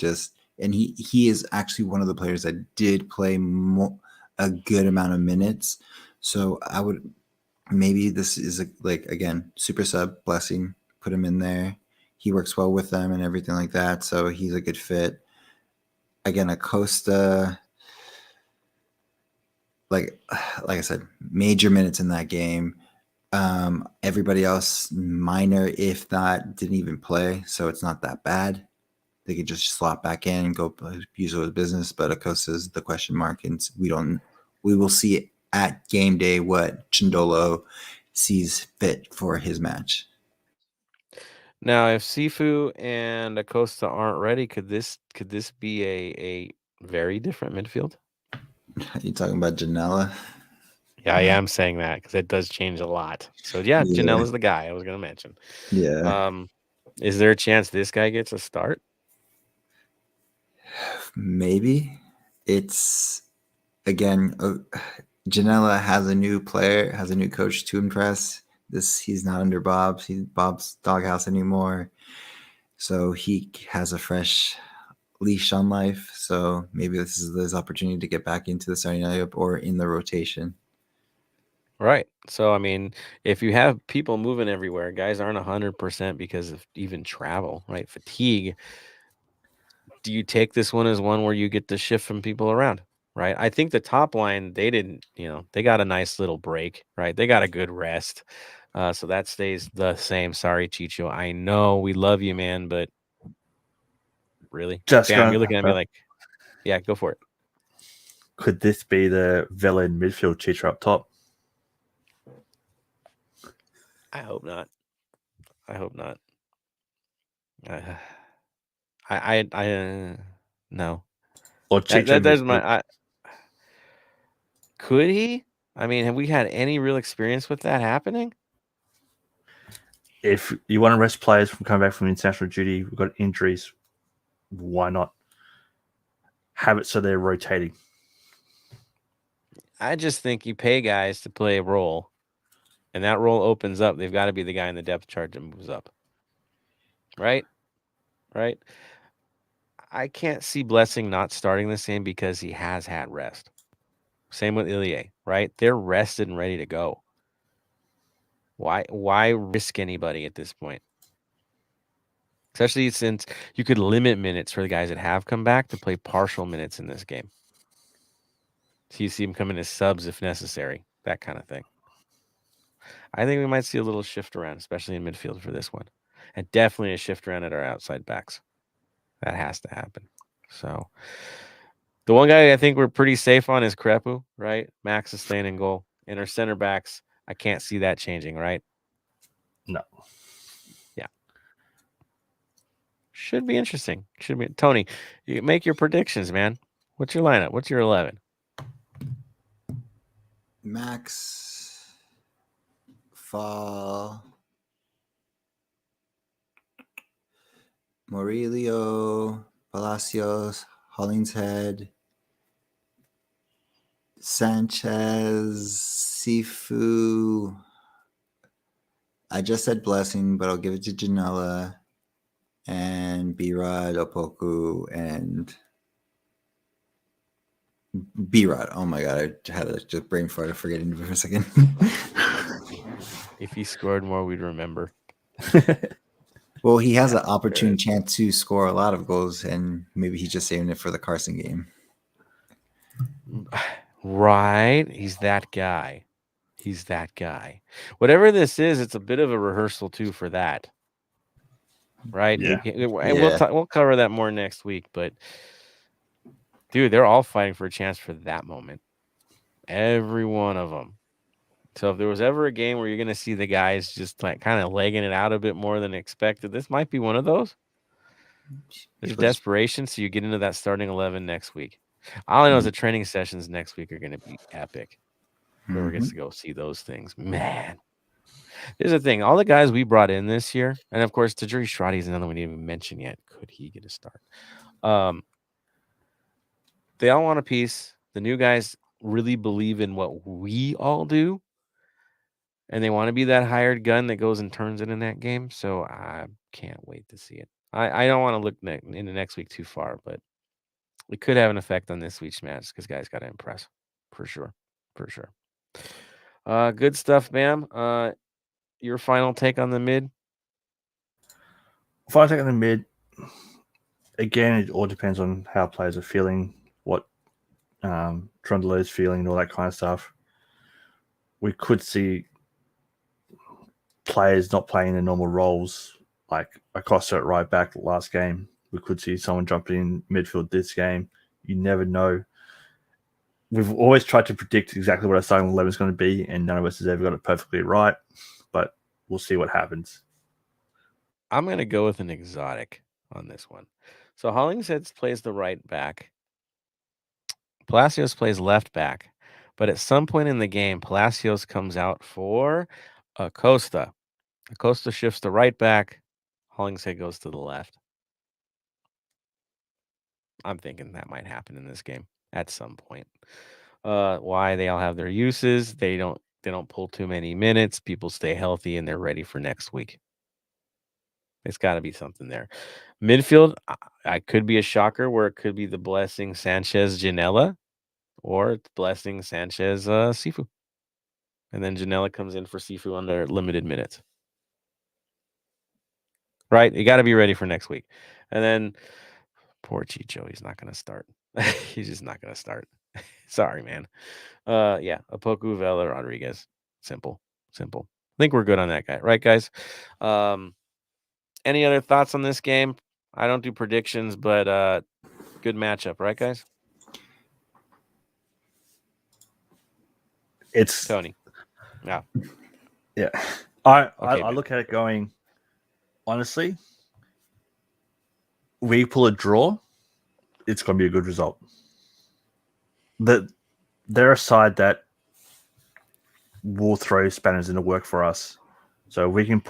is actually one of the players that did play a good amount of minutes. So I would, maybe this is again, super sub, blessing, put him in there. He works well with them and everything like that. So he's a good fit. Again, Acosta, like I said, major minutes in that game. Everybody else, minor, if not, didn't even play, so it's not that bad. They could just slot back in and go use it with business. But Acosta's the question mark, and we will see at game day what Chindolo sees fit for his match. Now, if Sifu and Acosta aren't ready, could this be a very different midfield? Are you talking about Janela? Yeah, I am saying that because it does change a lot. So yeah, Janela's the guy I was going to mention. Yeah. Is there a chance this guy gets a start? Maybe. It's again, Janela has a new player, has a new coach to impress. He's not under Bob's doghouse anymore, so he has a fresh leash on life. So maybe this is his opportunity to get back into the starting lineup or in the rotation. Right. So I mean, if you have people moving everywhere, guys aren't 100% because of even travel, right? Fatigue. Do you take this one as one where you get the shift from people around? Right. I think the top line, they didn't, they got a nice little break, right? They got a good rest. So that stays the same. Sorry, Chicho. I know we love you, man, but really? Bam, you're looking at me like, yeah, go for it. Could this be the villain midfield cheater up top? I hope not. No. Or cheater There's my. Could he? I mean, have we had any real experience with that happening? If you want to rest players from coming back from international duty, we've got injuries, why not have it so they're rotating? I just think you pay guys to play a role, and that role opens up. They've got to be the guy in the depth chart that moves up. Right? I can't see Blessing not starting this game because he has had rest. Same with Ilie, right? They're rested and ready to go. Why risk anybody at this point? Especially since you could limit minutes for the guys that have come back to play partial minutes in this game. So you see them come in as subs if necessary, that kind of thing. I think we might see a little shift around, especially in midfield for this one. And definitely a shift around at our outside backs. That has to happen. So the one guy I think we're pretty safe on is Crepu, right? Max is staying in goal. And our center backs, I can't see that changing, right? No. Yeah. Should be interesting. Tony, you make your predictions, man. What's your lineup? What's your 11? Max, Fall, Murillo, Palacios, Hollingshead, Sanchez, Sifu. I just said Blessing, but I'll give it to Janela and B-Rod, Opoku, and B-Rod. Oh my God, I had a just brain fart. I forget him for a second. If he scored more, we'd remember. Well, he has an opportune chance to score a lot of goals, and maybe he's just saving it for the Carson game. Right. He's that guy. Whatever this is, it's a bit of a rehearsal, too, for that. Right? Yeah. And we'll cover that more next week. But, dude, they're all fighting for a chance for that moment. Every one of them. So if there was ever a game where you're going to see the guys just like kind of legging it out a bit more than expected, this might be one of those. There's desperation, so you get into that starting 11 next week. All I know is the training sessions next week are going to be epic. Whoever gets to go see those things, man. Here's the thing: all the guys we brought in this year, and of course, Tajiri Shradi is another one we didn't even mention yet. Could he get a start? They all want a piece. The new guys really believe in what we all do. And they want to be that hired gun that goes and turns it in that game. So I can't wait to see it. I don't want to look into next week too far, but it could have an effect on this week's match because guys got to impress for sure. Good stuff, ma'am. Your final take on the mid? Final take on the mid. Again, it all depends on how players are feeling, what Trundle is feeling, and all that kind of stuff. We could see players not playing their normal roles, like Acosta at right back last game. We could see someone jumping in midfield this game. You never know. We've always tried to predict exactly what our starting 11 is going to be, and none of us has ever got it perfectly right. But we'll see what happens. I'm going to go with an exotic on this one. So Hollingshead plays the right back. Palacios plays left back. But at some point in the game, Palacios comes out for Acosta. Acosta shifts to right back. Hollingshead goes to the left. I'm thinking that might happen in this game at some point. Why? They all have their uses. They don't pull too many minutes. People stay healthy and they're ready for next week. It's got to be something there. Midfield, I could be a shocker where it could be the Blessing Sanchez Janela, or it's Blessing Sanchez Sifu. And then Janela comes in for Sifu under limited minutes. Right? You got to be ready for next week. And then poor Chicho, he's not going to start. He's just not going to start. Sorry, man. Yeah, Apoku, Vela, Rodriguez. Simple. I think we're good on that guy. Right, guys? Any other thoughts on this game? I don't do predictions, but good matchup, right, guys? It's Tony. Yeah. Yeah. I Ben. look at it going, honestly, we pull a draw, it's going to be a good result. They're a side that will throw spanners in the work for us. So if we can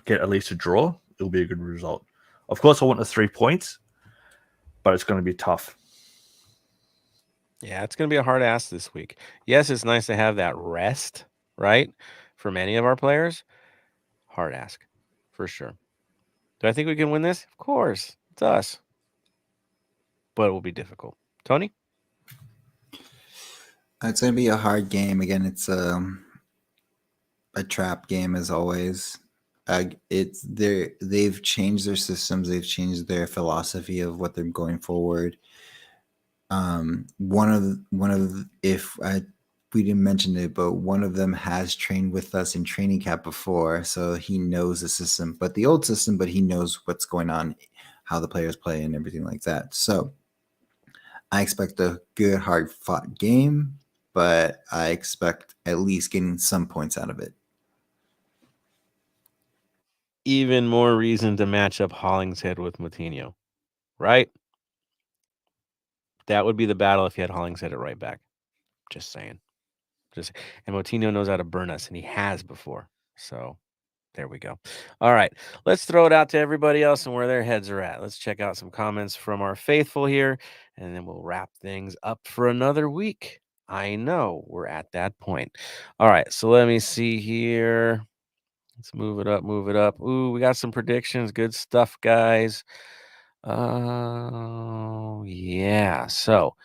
get at least a draw, it'll be a good result. Of course, I want the 3 points, but it's going to be tough. Yeah, it's going to be a hard ask this week. Yes, it's nice to have that rest, right? For many of our players. Hard ask, for sure. Do I think we can win this? Of course. It's us. But it will be difficult. Tony? It's going to be a hard game. Again, it's a trap game as always. They've changed their systems. They've changed their philosophy of what they're going forward. We didn't mention it, but one of them has trained with us in training camp before, so he knows the system, but the old system, but he knows what's going on, how the players play and everything like that. So I expect a good, hard fought game, but I expect at least getting some points out of it. Even more reason to match up Hollingshead with Moutinho, right? That would be the battle if you had Hollingshead at right back. Just saying. And Moutinho knows how to burn us, and he has before. So there we go. All right. Let's throw it out to everybody else and where their heads are at. Let's check out some comments from our faithful here, and then we'll wrap things up for another week. I know we're at that point. All right. So let me see here. Let's move it up. Ooh, we got some predictions. Good stuff, guys. Oh, yeah. So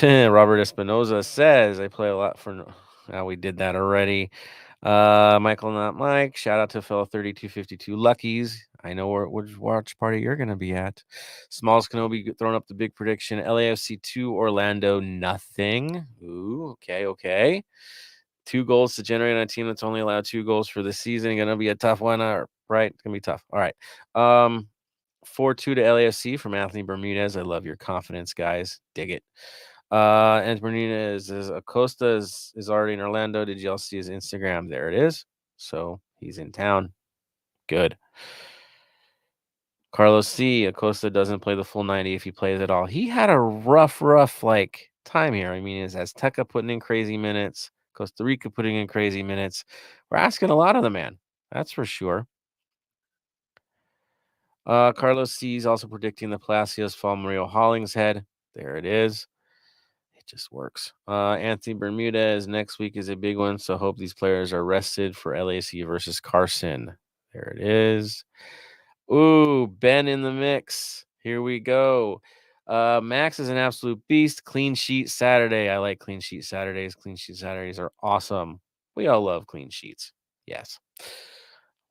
Robert Espinoza says I play a lot for. We did that already. Michael, not Mike. Shout out to fellow 3252 Luckies. I know which watch party you're going to be at. Smalls Kenobi throwing up the big prediction. LAFC 2, Orlando, nothing. Ooh, okay. 2 goals to generate on a team that's only allowed 2 goals for the season. Going to be a tough one, right? It's going to be tough. All right. 4-2 to LAFC from Anthony Bermudez. I love your confidence, guys. Dig it. And Bermudez says Acosta is already in Orlando. Did y'all see his Instagram? There it is. So he's in town. Good. Carlos C. Acosta doesn't play the full 90 if he plays at all. He had a rough time here. I mean, is Azteca putting in crazy minutes? Costa Rica putting in crazy minutes. We're asking a lot of the man. That's for sure. Carlos C is also predicting the Palacios fall Mario Hollingshead. There it is. It just works. Anthony Bermudez next week is a big one, so hope these players are rested for LAC versus Carson. There it is. Ooh, Ben in the mix. Here we go. Max is an absolute beast. Clean sheet Saturday. I like clean sheet Saturdays. Clean sheet Saturdays are awesome. We all love clean sheets. Yes.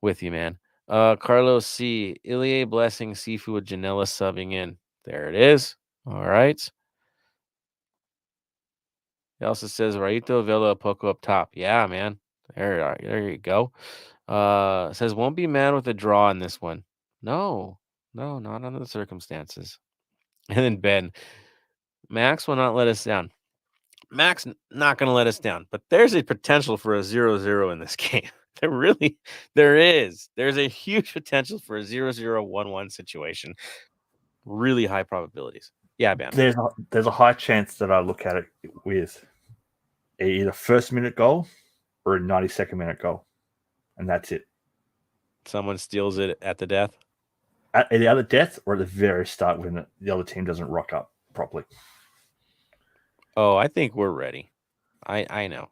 With you, man. Carlos C. Ilie Blessing Sifu with Janela subbing in. There it is. All right. He also says Raito Vela Poco up top. Yeah, man. There you go. Says won't be mad with a draw in this one. No, not under the circumstances. And then Ben, Max will not let us down. Max not going to let us down, but there's a potential for a 0-0 in this game. There is. There's a huge potential for a 0-0 1-1 situation. Really high probabilities. Yeah, Ben. There's a high chance that I look at it with either first minute goal or a 92nd minute goal, and that's it. Someone steals it at the death. At the other death or at the very start when the other team doesn't rock up properly. Oh, I think we're ready. I know.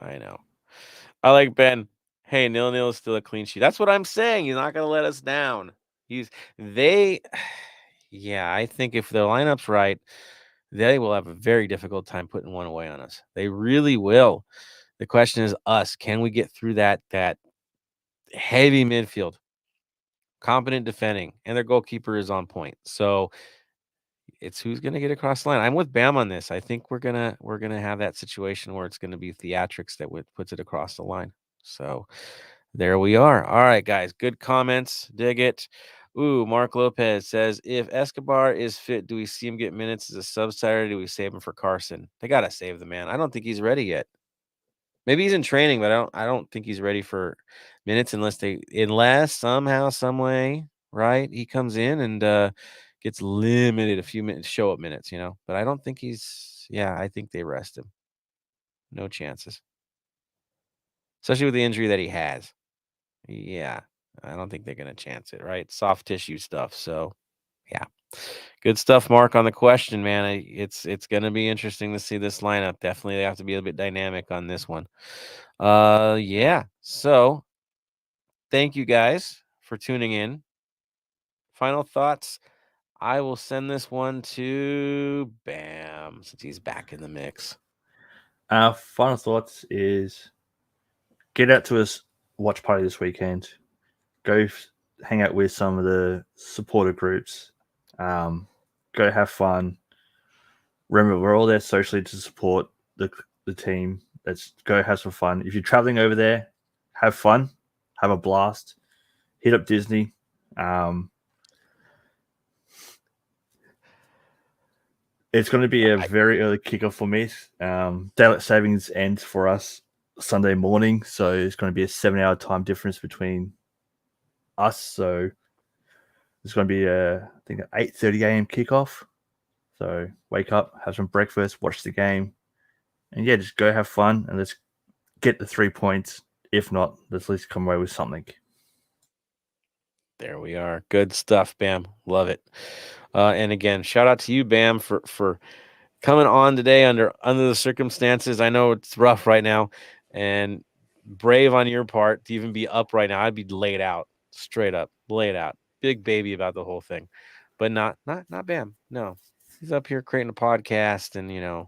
I like Ben. Hey, 0-0 is still a clean sheet. That's what I'm saying. He's not going to let us down. I think if the lineup's right, they will have a very difficult time putting one away on us. They really will. The question is us. Can we get through that heavy midfield? Competent defending, and their goalkeeper is on point. So it's who's going to get across the line. I'm with Bam on this. I think we're gonna have that situation where it's going to be theatrics that puts it across the line. So there we are. All right, guys. Good comments. Dig it. Ooh, Mark Lopez says, if Escobar is fit, do we see him get minutes as a sub Saturday? Do we save him for Carson? They got to save the man. I don't think he's ready yet. Maybe he's in training, but I don't think he's ready for minutes unless somehow, some way, right? He comes in and gets limited a few minutes, show up minutes, But I don't think I think they rest him. No chances. Especially with the injury that he has. Yeah, I don't think they're going to chance it, right? Soft tissue stuff. So, yeah. Good stuff, Mark, on the question, man. It's going to be interesting to see this lineup. Definitely, they have to be a bit dynamic on this one. So, thank you guys for tuning in. Final thoughts. I will send this one to Bam since he's back in the mix. Final thoughts is get out to a watch party this weekend. Go hang out with some of the supporter groups. Go have fun. Remember, we're all there socially to support the team. Let's go have some fun. If you're traveling over there, have fun. Have a blast. Hit up Disney. It's going to be a very early kickoff for me. Daylight savings ends for us Sunday morning, so it's going to be a 7-hour time difference between us. So it's going to be I think an 8:30 a.m. kickoff. So wake up, have some breakfast, watch the game, and just go have fun and let's get the 3 points. If not, let's at least come away with something. There we are. Good stuff, Bam. Love it. And again, shout out to you, Bam, for coming on today under the circumstances. I know it's rough right now, and brave on your part to even be up right now. I'd be laid out, straight up, laid out, big baby about the whole thing, but not Bam. No, he's up here creating a podcast and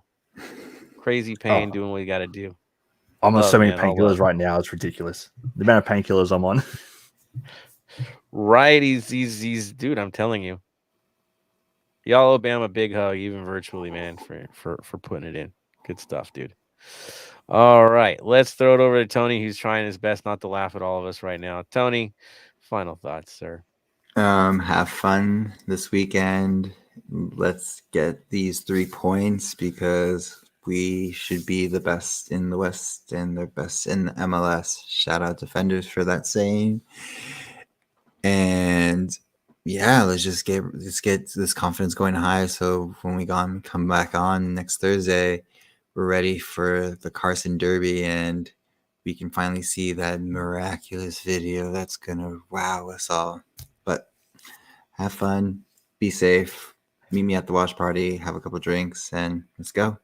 crazy pain, doing what you got to do. I'm on so many painkillers right now. It's ridiculous. The amount of painkillers I'm on. Right. He's dude, I'm telling you. Y'all owe Bam a big hug, even virtually, man, for putting it in. Good stuff, dude. All right. Let's throw it over to Tony, who's trying his best not to laugh at all of us right now. Tony, final thoughts, sir. Have fun this weekend. Let's get these 3 points because we should be the best in the West and the best in the MLS. Shout out Defenders for that saying. And let's get this confidence going high. So when we come back on next Thursday, we're ready for the Carson Derby, and we can finally see that miraculous video that's gonna wow us all. But have fun, be safe, meet me at the watch party, have a couple drinks, and let's go.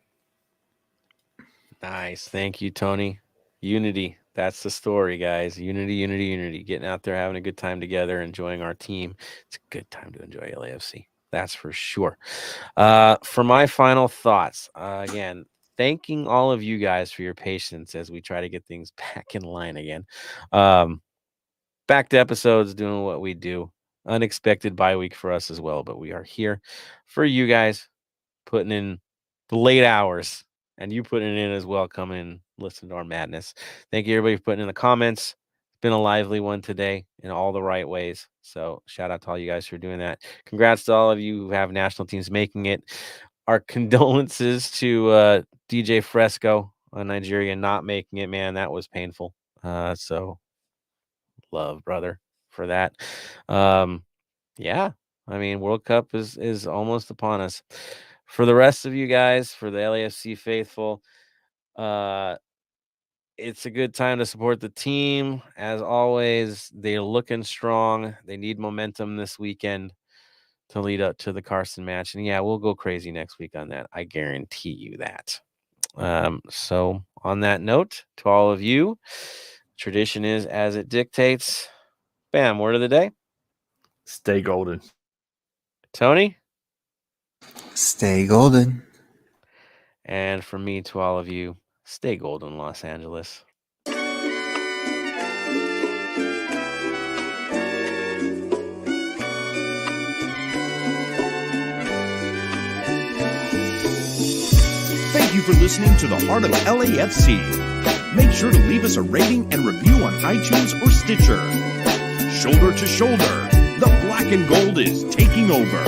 Nice. Thank you, Tony. Unity. That's the story, guys. Unity. Getting out there, having a good time together, enjoying our team. It's a good time to enjoy LAFC. That's for sure. For my final thoughts, again, thanking all of you guys for your patience as we try to get things back in line again. Back to episodes, doing what we do. Unexpected bye week for us as well, but we are here for you guys, putting in the late hours, and you putting it in as well, coming in listen to our madness. Thank you, everybody, for putting in the comments. It's been a lively one today in all the right ways. So shout out to all you guys for doing that. Congrats to all of you who have national teams making it. Our condolences to DJ Fresco on Nigeria not making it. Man, that was painful. So love, brother, for that. Yeah, I mean, World Cup is almost upon us. For the rest of you guys, for the LAFC faithful, it's a good time to support the team. As always, they're looking strong. They need momentum this weekend to lead up to the Carson match. And yeah, we'll go crazy next week on that. I guarantee you that. So on that note, to all of you, tradition is as it dictates. Bam, word of the day. Stay golden. Tony? Stay golden. And from me to all of you, stay golden, Los Angeles. Thank you for listening to the Heart of LAFC. Make sure to leave us a rating and review on iTunes or Stitcher. Shoulder to shoulder, the black and gold is taking over.